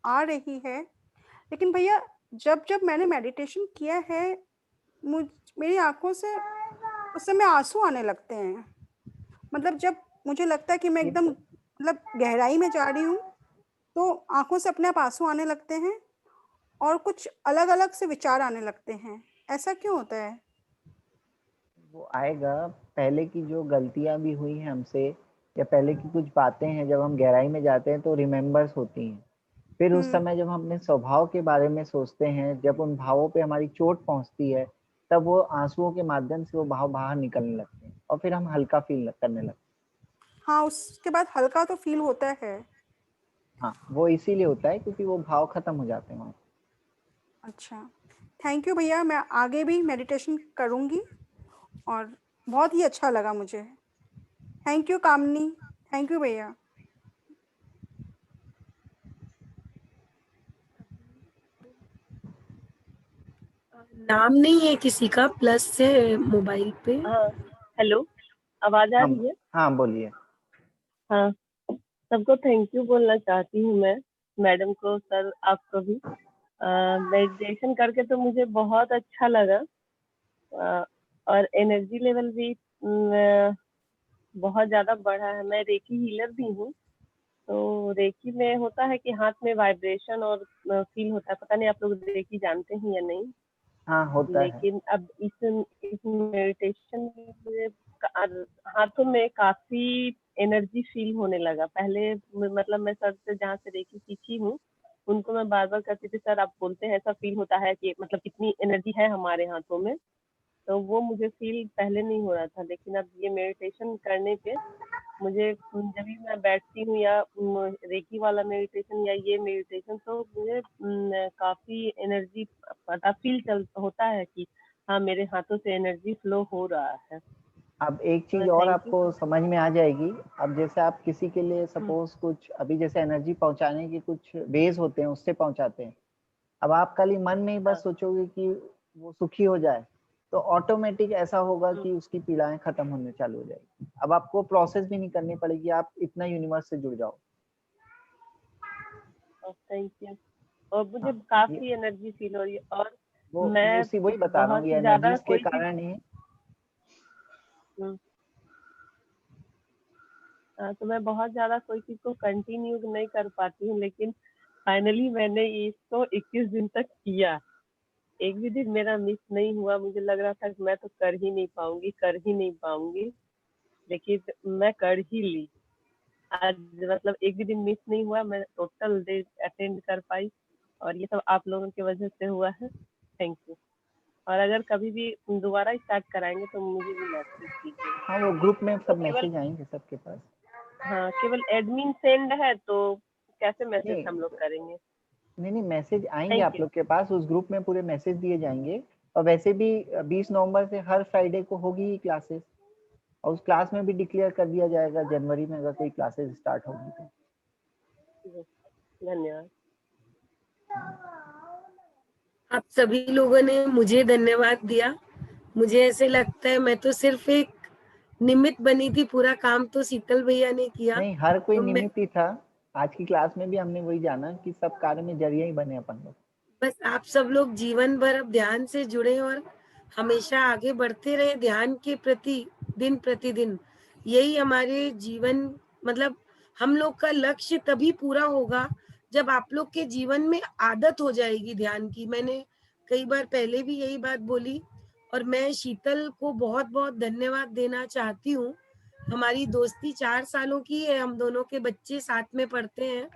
Speaker 12: आ रही है। लेकिन भैया जब जब मैंने मेडिटेशन किया है मेरी आंखों से उस समय आंसू आने लगते हैं। मतलब जब मुझे लगता है कि मैं एकदम मतलब गहराई में जा रही हूँ तो आंखों से अपने आप आंसू आने लगते हैं और कुछ अलग अलग से विचार आने लगते हैं। ऐसा क्यों होता है?
Speaker 1: वो आएगा, पहले की जो गलतियां भी हुई हैं हमसे या पहले की कुछ बातें हैं, जब हम गहराई में जाते हैं तो रिमेम्बर्स होती हैं। फिर उस समय जब हम अपने स्वभाव के बारे में सोचते हैं, जब उन भावों पे हमारी चोट पहुंचती है, तब वो आंसुओं के माध्यम से वो भाव बाहर निकलने लगते हैं और फिर हम हल्का फील करने लगते हैं।
Speaker 12: हाँ, उसके बाद हल्का तो फील होता है।
Speaker 1: हाँ, वो इसीलिए होता है क्योंकि वो भाव खत्म हो जाते हैं वहाँ।
Speaker 12: अच्छा, थैंक यू भैया, मैं आगे भी मेडिटेशन करूँगी और बहुत ही अच्छा लगा मुझे। Thank you Kamini, thank you भैया।
Speaker 2: नाम नहीं है किसी का प्लस से मोबाइल पे।
Speaker 13: हाँ, हेलो, आवाज आ रही है?
Speaker 1: हाँ बोलिए।
Speaker 13: हाँ, सबको थैंक यू बोलना चाहती हूँ मैं, मैडम को, सर, आपको भी। मेडिटेशन करके तो मुझे बहुत अच्छा लगा और एनर्जी लेवल भी बहुत ज्यादा बढ़ा है। मैं रेकी हीलर भी हूँ, तो रेकी में होता है कि हाथ में वाइब्रेशन और फील होता है। पता नहीं आप लोग रेकी जानते हैं या नहीं?
Speaker 1: हाँ होता है।
Speaker 13: लेकिन अब इस मेडिटेशन में मुझे हाथों में काफी एनर्जी फील होने लगा। पहले मतलब मैं सर से जहाँ से रेकी सीखी हूँ उनको मैं बार बार कहती थी, सर आप बोलते हैं ऐसा फील होता है कि मतलब कितनी एनर्जी है हमारे हाथों में, तो वो मुझे फील पहले नहीं हो रहा था। लेकिन अब ये मेडिटेशन करने पे मुझे, जब भी मैं बैठती हूँ या रेकी वाला मेडिटेशन या ये मेडिटेशन, तो मुझे काफी एनर्जी पता फील होता है कि हाँ मेरे हाथों से एनर्जी फ्लो हो रहा है।
Speaker 1: अब एक चीज और आपको समझ में आ जाएगी। अब जैसे आप किसी के लिए सपोज कुछ अभी जैसे एनर्जी पहुंचाने के कुछ वेज होते हैं, उससे पहुंचाते हैं। अब आप खाली मन में ही बस सोचोगे कि वो सुखी हो जाए, तो ऑटोमेटिक ऐसा होगा कि उसकी पीड़ाएं खत्म होने चालू हो जाएगी। अब आपको प्रोसेस भी नहीं करनी पड़ेगी, आप इतना यूनिवर्स से जुड़ जाओ।
Speaker 13: Thank you. और मुझे काफी एनर्जी फील हो रही है और
Speaker 1: वो
Speaker 13: मैं
Speaker 1: वही बता रहा हूँ, ये एनर्जीज के कारण ही।
Speaker 13: तो मैं बहुत ज्यादा कोई चीज को कंटिन्यू नहीं कर पाती हूँ, लेकिन फाइनली मैंने इसको 21 दिन तक किया। एक भी दिन मेरा मिस नहीं हुआ। मुझे लग रहा था कि मैं तो कर ही नहीं पाऊंगी, लेकिन मैं कर ही ली। आज मतलब एक भी दिन मिस नहीं हुआ, मैं टोटल डे अटेंड कर पाई और ये सब आप लोगों की वजह से हुआ है। Thank you. और अगर कभी भी दोबारा स्टार्ट कराएंगे तो मुझे भी मैसेज कीजिए।
Speaker 1: हाँ, वो ग्रुप में सब मैसेज आएंगे सबके पास।
Speaker 13: हाँ, केवल एडमिन सेंड है तो कैसे मैसेज हम लोग करेंगे?
Speaker 1: नहीं, मैसेज आएंगे आप लोग के पास, उस ग्रुप में पूरे मैसेज दिए जाएंगे। और वैसे भी 20 नवंबर से हर फ्राइडे को होगी ही क्लासेस, और उस क्लास में भी डिक्लेयर कर दिया जाएगा जनवरी में अगर कोई क्लासेस स्टार्ट होगी तो।
Speaker 13: धन्यवाद।
Speaker 2: आप सभी लोगों ने मुझे धन्यवाद दिया, मुझे ऐसे लगता है मैं तो सिर्फ एक निमित्त बनी थी, पूरा काम तो शीतल भैया ने किया।
Speaker 1: नहीं, हर कोई
Speaker 2: तो मैं
Speaker 1: निमित्त ही था। आज की क्लास में भी हमने वही जाना कि सब कार्य में जरिया ही बने अपन लोग।
Speaker 2: बस आप सब लोग जीवन भर अब ध्यान से जुड़े और हमेशा आगे बढ़ते रहे ध्यान के प्रति, दिन प्रतिदिन। यही हमारे जीवन, मतलब हम लोग का लक्ष्य तभी पूरा होगा जब आप लोग के जीवन में आदत हो जाएगी ध्यान की। मैंने कई बार पहले भी यही बात बोली और मैं शीतल को बहुत बहुत धन्यवाद देना चाहती हूँ। हमारी दोस्ती 4 सालों की है, हम दोनों के बच्चे साथ में पढ़ते हैं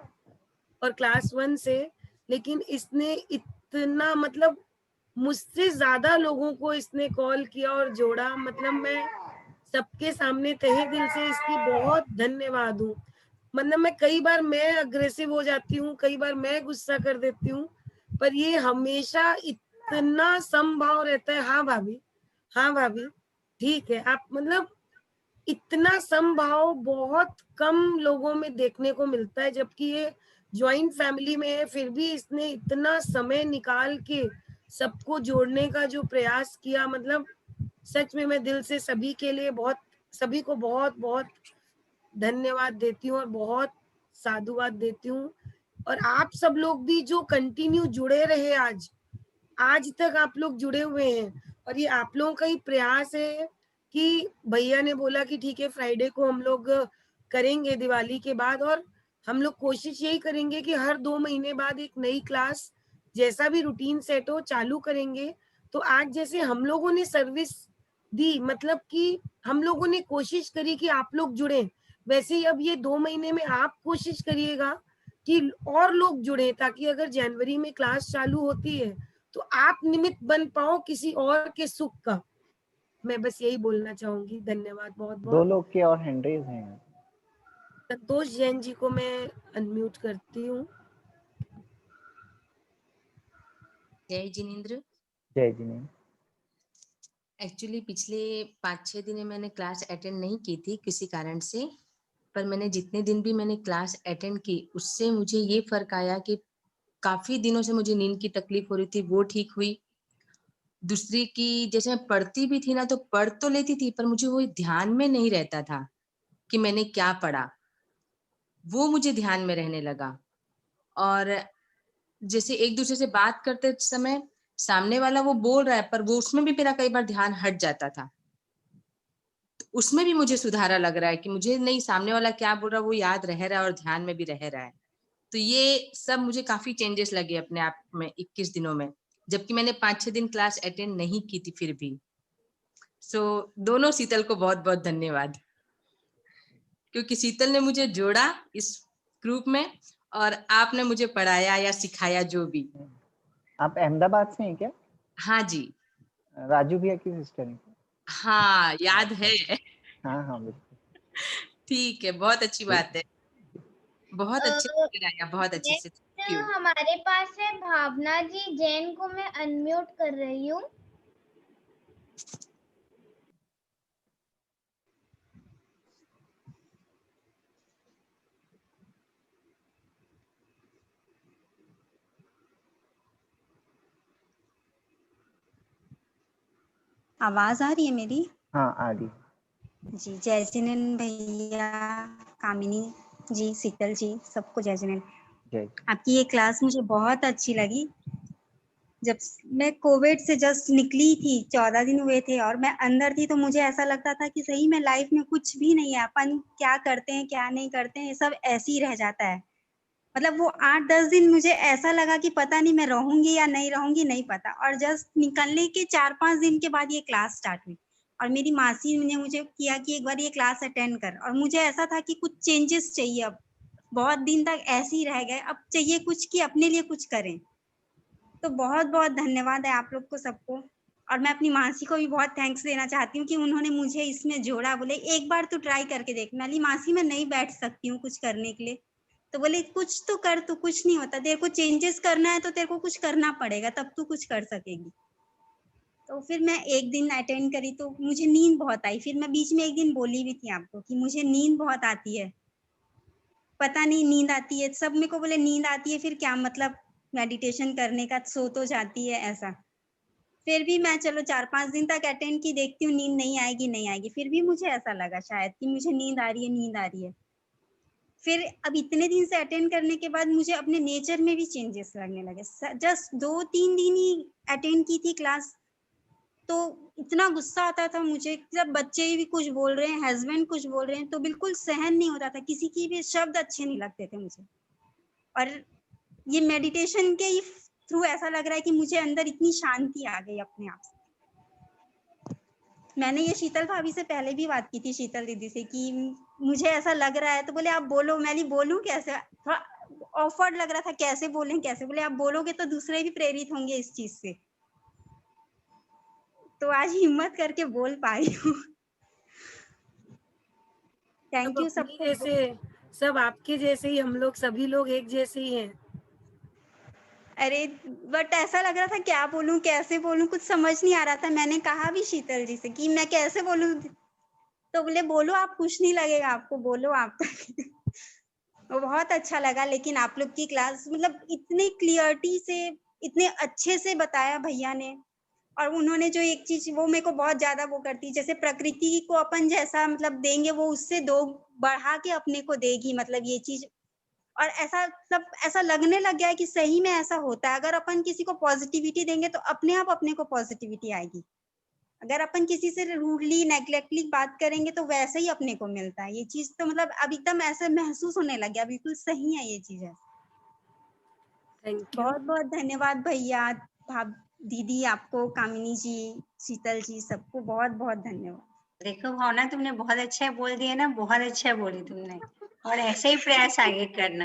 Speaker 2: और क्लास 1 से, लेकिन इसने इतना, मतलब मुझसे ज्यादा लोगों को इसने कॉल किया और जोड़ा। मतलब मैं सबके सामने तहे दिल से इसकी बहुत धन्यवाद हूँ। मतलब मैं कई बार मैं अग्रेसिव हो जाती हूँ, कई बार मैं गुस्सा कर देती हूँ, पर ये हमेशा इतना समभाव रहता है। हाँ भाभी, हाँ भाभी, ठीक है आप, मतलब इतना समभाव बहुत कम लोगों में देखने को मिलता है। जबकि ये ज्वाइंट फैमिली में है, फिर भी इसने इतना समय निकाल के सबको जोड़ने का जो प्रयास किया, मतलब सच में मैं दिल से सभी के लिए बहुत, सभी को बहुत बहुत धन्यवाद देती हूँ और बहुत साधुवाद देती हूँ। और आप सब लोग भी जो कंटिन्यू जुड़े रहे, आज तक आप लोग जुड़े हुए हैं, और ये आप लोगों का ही प्रयास है कि भैया ने बोला कि ठीक है फ्राइडे को हम लोग करेंगे दिवाली के बाद, और हम लोग कोशिश यही करेंगे कि हर 2 महीने बाद एक नई क्लास, जैसा भी रूटीन सेट हो, चालू करेंगे। तो आज जैसे हम लोगों ने सर्विस दी, मतलब कि हम लोगों ने कोशिश करी कि आप लोग जुड़े, वैसे ही अब ये 2 महीने में आप कोशिश करिएगा कि और लोग जुड़े, ताकि अगर जनवरी में क्लास चालू होती है तो आप निमित्त बन पाओ किसी और के सुख का। मैं बस यही बोलना चाहूंगी। धन्यवाद बहुत
Speaker 1: 2
Speaker 2: बहुत।
Speaker 1: लोग के और हैंड रेज हैं।
Speaker 2: संतोष जैन जी को मैं अनम्यूट करती हूँ।
Speaker 14: जय जिनेंद्र।
Speaker 1: जय जिनेंद्र।
Speaker 14: एक्चुअली पिछले 5-6 दिन मैंने क्लास अटेंड नहीं की थी किसी कारण से, पर मैंने जितने दिन भी मैंने क्लास अटेंड की उससे मुझे ये फर्क आया कि काफी दिनों से मुझे नींद की तकलीफ हो रही थी, वो ठीक हुई। दूसरी की जैसे मैं पढ़ती भी थी ना, तो पढ़ तो लेती थी पर मुझे वो ध्यान में नहीं रहता था कि मैंने क्या पढ़ा, वो मुझे ध्यान में रहने लगा। और जैसे एक दूसरे से बात करते समय सामने वाला वो बोल रहा है पर वो उसमें भी मेरा कई बार ध्यान हट जाता था, तो उसमें भी मुझे सुधारा लग रहा है कि मुझे नहीं, सामने वाला क्या बोल रहा है वो याद रह रहा है और ध्यान में भी रह रहा है। तो ये सब मुझे काफी चेंजेस लगे अपने आप में 21 दिनों में, जबकि मैंने 5-6 दिन क्लास अटेंड नहीं की थी फिर भी। सो दोनों शीतल को बहुत बहुत धन्यवाद, क्योंकि शीतल ने मुझे जोड़ा इस ग्रुप में और आपने मुझे पढ़ाया या सिखाया जो भी।
Speaker 1: आप अहमदाबाद से हैं क्या?
Speaker 14: हाँ जी।
Speaker 1: राजू भैया की सिस्टर हैं?
Speaker 14: हाँ याद है।
Speaker 1: हाँ हाँ बिल्कुल।
Speaker 14: ठीक है, बहुत अच्छी बात है, बहुत अच्छे से कराया, बहुत अच्छे से। Thank you.
Speaker 4: हमारे पास है भावना जी जैन को मैं अनम्यूट कर रही हूँ।
Speaker 15: आवाज आ रही है मेरी?
Speaker 1: हाँ आ रही।
Speaker 15: जी जय जिनेंद्र भैया, कामिनी जी, शीतल जी, सबको जय जिनेंद्र।
Speaker 1: जय।
Speaker 15: आपकी ये क्लास मुझे बहुत अच्छी लगी। जब मैं कोविड से जस्ट निकली थी, 14 दिन हुए थे और मैं अंदर थी, तो मुझे ऐसा लगता था कि सही में लाइफ में कुछ भी नहीं है, अपन क्या करते हैं क्या नहीं करते हैं ये सब ऐसे ही रह जाता है। मतलब वो 8-10 दिन मुझे ऐसा लगा कि पता नहीं मैं रहूंगी या नहीं रहूंगी, नहीं पता। और जस्ट निकलने के 4-5 दिन के बाद ये क्लास स्टार्ट हुई और मेरी मासी ने मुझे किया कि एक बार ये क्लास अटेंड कर, और मुझे ऐसा था कि कुछ चेंजेस चाहिए। अब बहुत दिन तक ऐसे ही रह गए, अब चाहिए कुछ कि अपने लिए कुछ करें। तो बहुत बहुत धन्यवाद है आप लोग को सबको। और मैं अपनी मासी को भी बहुत थैंक्स देना चाहती हूँ कि उन्होंने मुझे इसमें जोड़ा। बोले एक बार तो ट्राई करके देख। मैं बोली मासी मैं नहीं बैठ सकती हूँ कुछ करने के लिए, तो बोले कुछ तो कर, तो कुछ नहीं होता, तेरे को चेंजेस करना है तो तेरे को कुछ करना पड़ेगा, तब तू कुछ कर सकेगी। तो फिर मैं एक दिन अटेंड करी तो मुझे नींद बहुत आई। फिर मैं बीच में एक दिन बोली भी थी आपको कि मुझे नींद बहुत आती है, पता नहीं नींद आती है। सब मेरे को बोले नींद आती है फिर क्या मतलब मेडिटेशन करने का, सो तो जाती है ऐसा। फिर भी मैं चलो 4-5 दिन तक अटेंड की, देखती हूँ नींद नहीं आएगी नहीं आएगी, फिर भी मुझे ऐसा लगा शायद कि मुझे नींद आ रही है। फिर अब इतने दिन से अटेंड करने के बाद मुझे अपने नेचर में भी चेंजेस लगने लगे। जस्ट 2-3 दिन ही अटेंड की थी क्लास, तो इतना गुस्सा आता था मुझे, जब बच्चे भी कुछ बोल रहे हैं, हस्बैंड कुछ बोल रहे हैं, तो बिल्कुल सहन नहीं होता था, किसी की भी शब्द अच्छे नहीं लगते थे मुझे। और ये मेडिटेशन के ही थ्रू ऐसा लग रहा है कि मुझे अंदर इतनी शांति आ गई अपने आप से। मैंने ये शीतल भाभी से पहले भी बात की थी, शीतल दीदी से, कि मुझे ऐसा लग रहा है, तो बोले आप बोलो। मैं बोलूं कैसे, थोड़ा ऑफर्ड लग रहा था, कैसे बोले आप बोलोगे तो दूसरे भी प्रेरित होंगे इस चीज से। तो आज हिम्मत करके बोल पाई हूँ। थैंक यू
Speaker 2: अपनी
Speaker 15: सबको।
Speaker 2: जैसे, सब आपके जैसे ही, हम लोग सभी लोग एक जैसे ही हैं।
Speaker 15: अरे बट ऐसा लग रहा था क्या बोलूं कैसे बोलूं, कुछ समझ नहीं आ रहा था। मैंने कहा भी शीतल जी से कि मैं कैसे बोलूं, तो बोले बोलो आप, कुछ नहीं लगेगा आपको, बोलो आप। वो बहुत अच्छा लगा। लेकिन आप लोग की क्लास मतलब इतने क्लियरिटी से, इतने अच्छे से बताया भैया ने। और उन्होंने जो एक चीज वो मेरे को बहुत ज्यादा वो करती, जैसे प्रकृति को अपन जैसा मतलब देंगे, वो उससे 2 बढ़ा के अपने को देगी, मतलब ये चीज। और ऐसा मतलब ऐसा लगने लग गया है कि सही में ऐसा होता है। अगर अपन किसी को पॉजिटिविटी देंगे तो अपने आप अपने को पॉजिटिविटी आएगी। अगर अपन किसी से रूडली नेग्लेक्टली बात करेंगे तो वैसे ही अपने को मिलता है। ये चीज तो मतलब अब एकदम ऐसे महसूस होने लग गया, बिल्कुल सही है ये चीज है।
Speaker 2: Thank you.
Speaker 15: बहुत बहुत धन्यवाद भैया, दीदी, आपको, कामिनी जी, शीतल जी, सबको बहुत बहुत धन्यवाद।
Speaker 3: देखो भावना, तुमने बहुत अच्छा बोल दिया ना, बहुत अच्छा बोली तुमने। और ऐसे ही प्रयास आगे करना।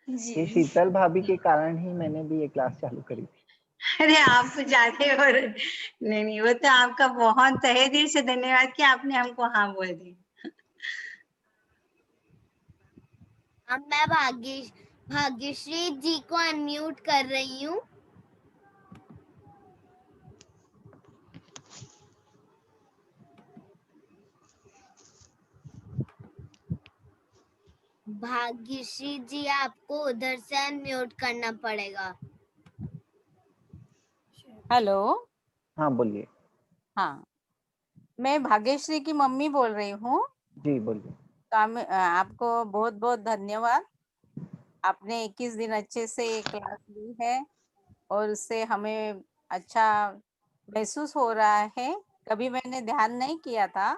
Speaker 1: ये शीतल भाभी के कारण ही मैंने भी ये क्लास चालू करी थी।
Speaker 3: अरे आप जाते और नहीं, वो तो आपका बहुत तहे दिल से धन्यवाद कि आपने हमको हाँ बोल दी।
Speaker 4: अब मैं भाग्यश्री जी को अनम्यूट कर रही हूँ। भाग्यश्री जी, आपको उधर से अनम्यूट करना पड़ेगा।
Speaker 16: हेलो।
Speaker 1: हाँ बोलिए।
Speaker 16: हाँ, मैं भाग्यश्री की मम्मी बोल रही हूँ।
Speaker 1: जी बोलिए।
Speaker 16: आपको बहुत बहुत धन्यवाद। आपने 21 दिन अच्छे से क्लास ली है और उससे हमें अच्छा महसूस हो रहा है। कभी मैंने ध्यान नहीं किया था,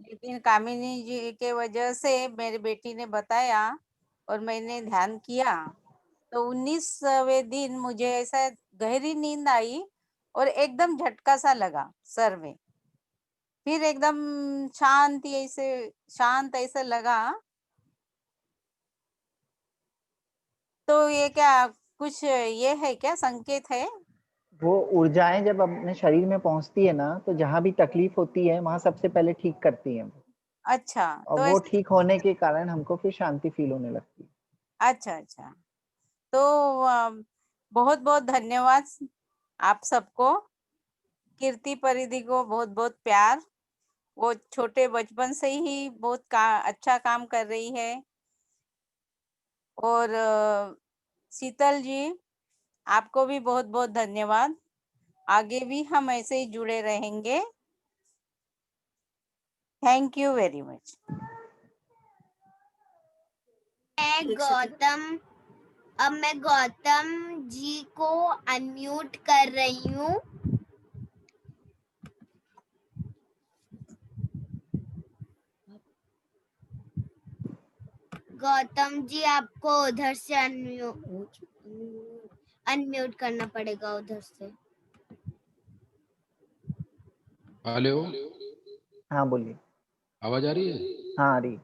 Speaker 16: लेकिन कामिनी जी के वजह से मेरी बेटी ने बताया और मैंने ध्यान किया, तो 19वें दिन मुझे ऐसा गहरी नींद आई और एकदम झटका सा लगा सर में। फिर एकदम शांत ऐसे लगा। तो ये क्या कुछ ये है क्या संकेत है?
Speaker 1: वो ऊर्जाएं जब अपने शरीर में पहुंचती है ना, तो जहां भी तकलीफ होती है वहां सबसे पहले ठीक करती है।
Speaker 16: अच्छा,
Speaker 1: और
Speaker 16: तो
Speaker 1: वो ठीक होने के कारण हमको फिर शांति फील होने लगती है।
Speaker 16: अच्छा अच्छा, तो बहुत बहुत धन्यवाद आप सबको। कीर्ति परिधि को बहुत बहुत प्यार। वो छोटे बचपन से ही बहुत अच्छा काम कर रही है। और शीतल जी, आपको भी बहुत बहुत धन्यवाद। आगे भी हम ऐसे ही जुड़े रहेंगे। Thank you very much.
Speaker 4: अब मैं गौतम जी को अनम्यूट कर रही हूँ। गौतम जी, आपको उधर से अनम्यूट करना पड़ेगा उधर से।
Speaker 17: हेलो।
Speaker 1: हाँ बोलिए।
Speaker 17: आवाज आ रही है?
Speaker 1: हाँ आ रही।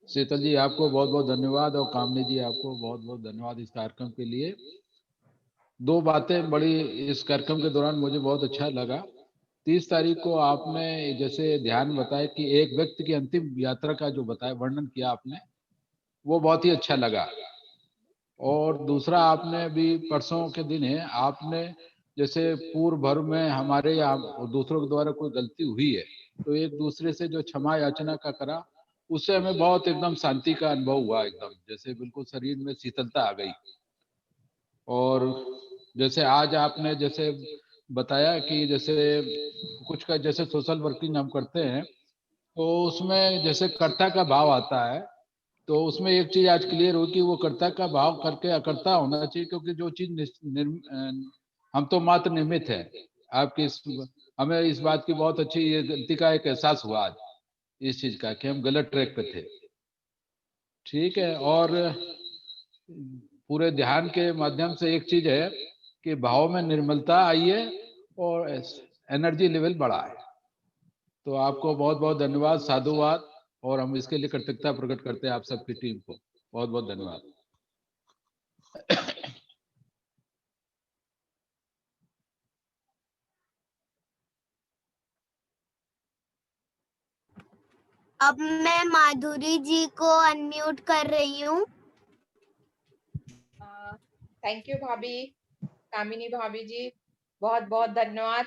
Speaker 17: शीतल जी आपको बहुत बहुत धन्यवाद और कामनी जी आपको बहुत बहुत धन्यवाद इस कार्यक्रम के लिए। 2 बातें बड़ी इस कार्यक्रम के दौरान मुझे बहुत अच्छा लगा। 30 तारीख को आपने जैसे ध्यान बताया कि एक व्यक्ति की अंतिम यात्रा का जो बताया वर्णन किया आपने, वो बहुत ही अच्छा लगा। और दूसरा, आपने अभी परसों के दिन है, आपने जैसे पूर्व भर में हमारे या दूसरों के द्वारा कोई गलती हुई है तो एक दूसरे से जो क्षमा याचना का करा, उससे हमें बहुत एकदम शांति का अनुभव हुआ, एकदम जैसे बिल्कुल शरीर में शीतलता आ गई। और जैसे आज आपने जैसे बताया कि जैसे कुछ का जैसे सोशल वर्किंग हम करते हैं तो उसमें जैसे कर्ता का भाव आता है, तो उसमें एक चीज आज क्लियर हुई कि वो कर्ता का भाव करके अकर्ता होना चाहिए, क्योंकि जो चीज हम तो मात्र निमित्त है। आपकी हमें इस बात की बहुत अच्छी ये गलती का एक एहसास हुआ आज इस चीज का कि हम गलत ट्रैक पे थे। ठीक है। और पूरे ध्यान के माध्यम से एक चीज है कि भाव में निर्मलता आई है और एनर्जी लेवल बढ़ा है। तो आपको बहुत बहुत धन्यवाद, साधुवाद, और हम इसके लिए कृतज्ञता प्रकट करते हैं आप सबकी टीम को। बहुत बहुत धन्यवाद।
Speaker 4: अब मैं माधुरी जी को अनम्यूट कर रही हूँ।
Speaker 18: थैंक यू भाभी, कामिनी भाभी जी, बहुत बहुत धन्यवाद।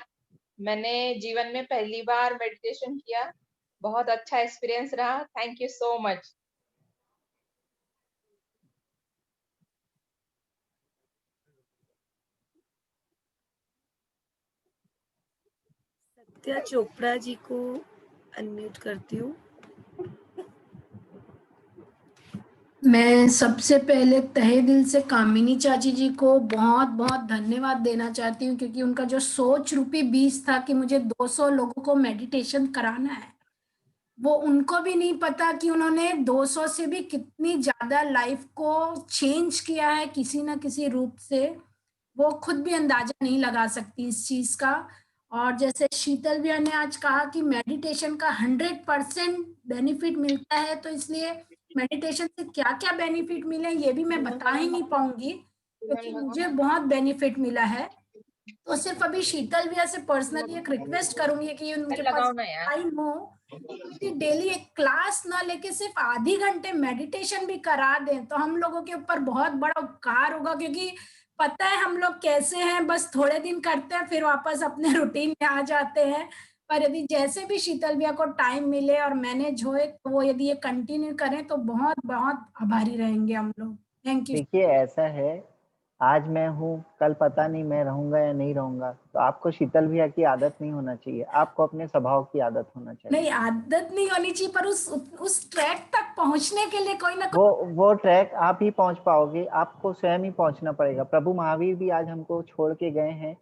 Speaker 18: मैंने जीवन में पहली बार मेडिटेशन किया, बहुत अच्छा एक्सपीरियंस रहा। Thank you so much.
Speaker 2: Satya Chopra ji को अनम्यूट करती हूँ।
Speaker 19: मैं सबसे पहले तहे दिल से कामिनी चाची जी को बहुत बहुत धन्यवाद देना चाहती हूँ, क्योंकि उनका जो सोच रूपी बीज था कि मुझे 200 लोगों को मेडिटेशन कराना है, वो उनको भी नहीं पता कि उन्होंने 200 से भी कितनी ज्यादा लाइफ को चेंज किया है किसी ना किसी रूप से। वो खुद भी अंदाजा नहीं लगा सकती इस चीज का। और जैसे शीतल भैया ने आज कहा कि मेडिटेशन का 100% बेनिफिट मिलता है, तो इसलिए मेडिटेशन से क्या क्या बेनिफिट मिले ये भी मैं बता ही नहीं पाऊंगी, क्योंकि मुझे बहुत बेनिफिट मिला है। तो सिर्फ अभी शीतल भैया से पर्सनली एक रिक्वेस्ट करूंगी कि उनके पास टाइम हो, क्योंकि डेली एक क्लास ना लेके सिर्फ आधी घंटे मेडिटेशन भी करा दें तो हम लोगों के ऊपर बहुत बड़ा उपकार होगा। क्योंकि पता है हम लोग कैसे हैं, बस थोड़े दिन करते हैं फिर वापस अपने रूटीन में आ जाते हैं। पर यदि जैसे भी शीतल भैया को टाइम मिले और मैनेज होए तो वो यदि ये कंटिन्यू करें तो बहुत बहुत आभारी रहेंगे हम लोग। Thank you.
Speaker 1: देखिए ऐसा है, आज मैं हूँ, कल पता नहीं मैं रहूंगा या नहीं रहूंगा, तो आपको शीतल भैया की आदत नहीं होना चाहिए, आपको अपने स्वभाव की आदत होना चाहिए।
Speaker 19: नहीं, आदत नहीं होनी चाहिए, पर उस ट्रैक तक पहुंचने के लिए कोई ना कोई
Speaker 1: वो ट्रैक आप ही पहुंच पाओगे, आपको स्वयं ही पहुंचना पड़ेगा। प्रभु महावीर भी आज हमको छोड़ के गए हैं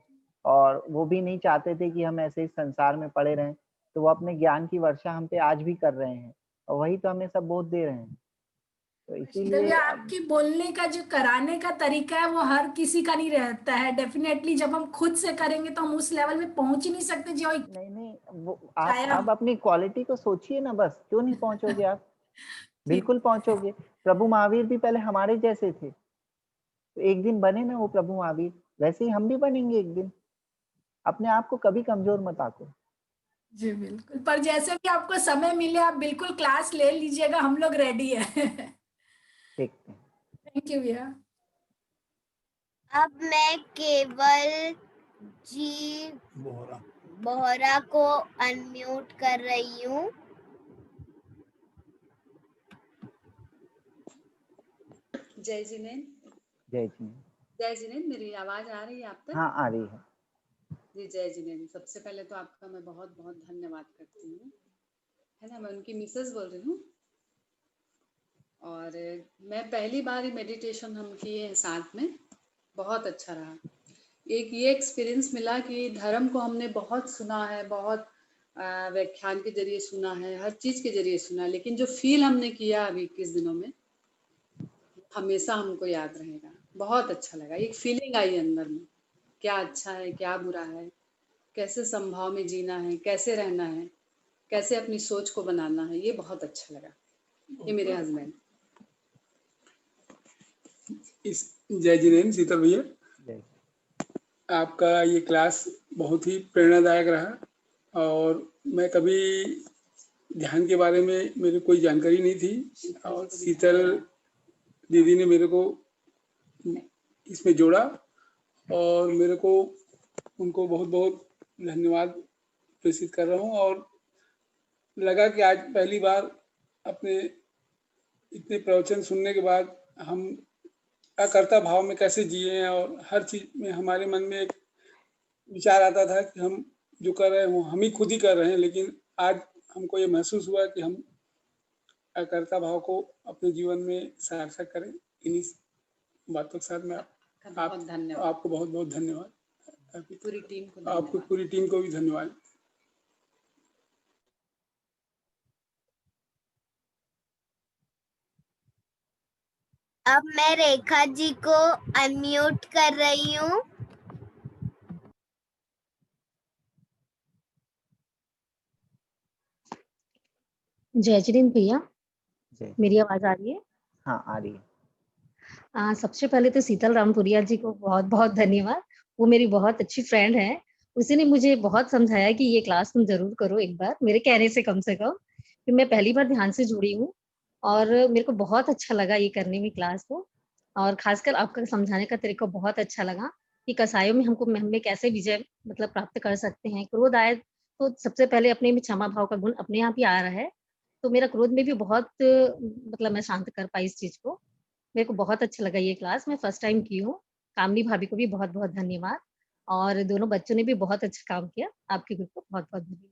Speaker 1: और वो भी नहीं चाहते थे कि हम ऐसे ही संसार में पड़े रहें, तो वो अपने ज्ञान की वर्षा हम पे आज भी कर रहे हैं और वही तो हमें सब बोध दे रहे हैं। तो इसीलिए
Speaker 19: आपके बोलने का जो कराने का तरीका है वो हर किसी का नहीं रहता है। डेफिनेटली जब हम खुद से करेंगे तो हम उस लेवल में पहुंच ही नहीं सकते जो
Speaker 1: नहीं वो आप अपनी क्वालिटी को सोचिए ना, बस क्यों नहीं पहुंचोगे आप? बिल्कुल पहुंचोगे। प्रभु महावीर भी पहले हमारे जैसे थे, तो एक दिन बने ना वो प्रभु महावीर, वैसे ही हम भी बनेंगे एक दिन। अपने आप को कभी कमजोर मत आको।
Speaker 19: जी बिल्कुल, पर जैसे भी आपको समय मिले आप बिल्कुल क्लास ले लीजिएगा, हम लोग रेडी है।
Speaker 1: ठीक है,
Speaker 19: थैंक यू भैया।
Speaker 4: अब मैं केवल जी बोहरा को अनम्यूट कर रही हूँ।
Speaker 20: जय जिनेन।
Speaker 1: जय जिनेन।
Speaker 20: जय जिनेन, मेरी आवाज आ रही है आप तक?
Speaker 1: हाँ आ रही है
Speaker 20: जी। जय जिनेन। सबसे पहले तो आपका मैं बहुत बहुत धन्यवाद करती हूँ, है ना। मैं उनकी मिसेस बोल रही हूँ और मैं पहली बार ही मेडिटेशन हम किए हैं साथ में, बहुत अच्छा रहा। एक ये एक्सपीरियंस मिला कि धर्म को हमने बहुत सुना है, बहुत व्याख्यान के जरिए सुना है, हर चीज के जरिए सुना, लेकिन जो फील हमने किया अभी 21 दिनों में हमेशा हमको याद रहेगा। बहुत अच्छा लगा, एक फीलिंग आई अंदर में, क्या अच्छा है क्या बुरा है, कैसे संभाव में जीना है, कैसे रहना है, कैसे अपनी सोच को बनाना है, ये बहुत अच्छा लगा। ये मेरे हस्बैंड।
Speaker 21: जय जिनेन सीता भैया, आपका ये क्लास बहुत ही प्रेरणादायक रहा और मैं कभी ध्यान के बारे में मेरी कोई जानकारी नहीं थी और शीतल दीदी ने मेरे को इसमें जोड़ा और मेरे को उनको बहुत बहुत धन्यवाद प्रेषित कर रहा हूँ। और लगा कि आज पहली बार अपने इतने प्रवचन सुनने के बाद हम अकर्ता भाव में कैसे जिए, और हर चीज में हमारे मन में एक विचार आता था कि हम जो कर रहे हैं वो हम ही खुद ही कर रहे हैं, लेकिन आज हमको ये महसूस हुआ कि हम अकर्ता भाव को अपने जीवन में सार्थक करें। इन्हीं बातों के साथ मैं आपको बहुत बहुत धन्यवाद,
Speaker 20: पूरी टीम को
Speaker 21: आपको पूरी टीम को भी धन्यवाद।
Speaker 4: अब मैं रेखा जी को अनम्यूट कर रही हूँ।
Speaker 5: जय जिनेंद्र भैया,
Speaker 1: जय।
Speaker 5: मेरी आवाज आ रही है?
Speaker 1: हाँ आ रही है।
Speaker 5: सबसे पहले तो शीतल रामपुरिया जी को बहुत बहुत धन्यवाद। वो मेरी बहुत अच्छी फ्रेंड है। उसी ने मुझे बहुत समझाया कि ये क्लास तुम जरूर करो एक बार, मेरे कहने से कम से कम। फिर मैं पहली बार ध्यान से जुड़ी हूँ और मेरे को बहुत अच्छा लगा ये करने में क्लास को। और खासकर आपका समझाने का तरीका बहुत अच्छा लगा कि कसायों में हमें कैसे विजय मतलब प्राप्त कर सकते हैं। क्रोध आए तो सबसे पहले अपने में क्षमा भाव का गुण अपने आप ही आ रहा है, तो मेरा क्रोध में भी बहुत मतलब मैं शांत कर पाई इस चीज को। मेरे को बहुत अच्छा लगा ये क्लास, मैं फर्स्ट टाइम की हूँ। कामनी भाभी को भी बहुत बहुत धन्यवाद, और दोनों बच्चों ने भी बहुत अच्छा काम किया। आपके ग्रुप को बहुत बहुत धन्यवाद।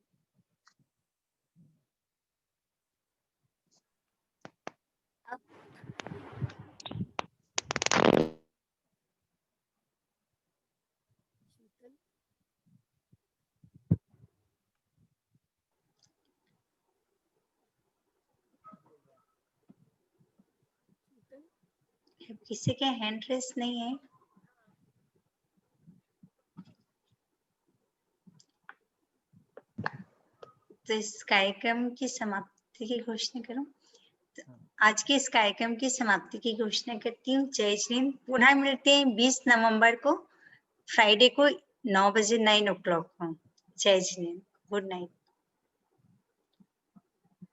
Speaker 3: किसी के हैंड रेस नहीं है? तो इस कार्यक्रम की समाप्ति की घोषणा करूं? आज के इस कार्यक्रम की समाप्ति की घोषणा करती हूँ। जय हिंद। पुनः मिलते हैं 20 नवंबर को, फ्राइडे को 9 बजे 9 o'clock को। जय हिंद। Good night.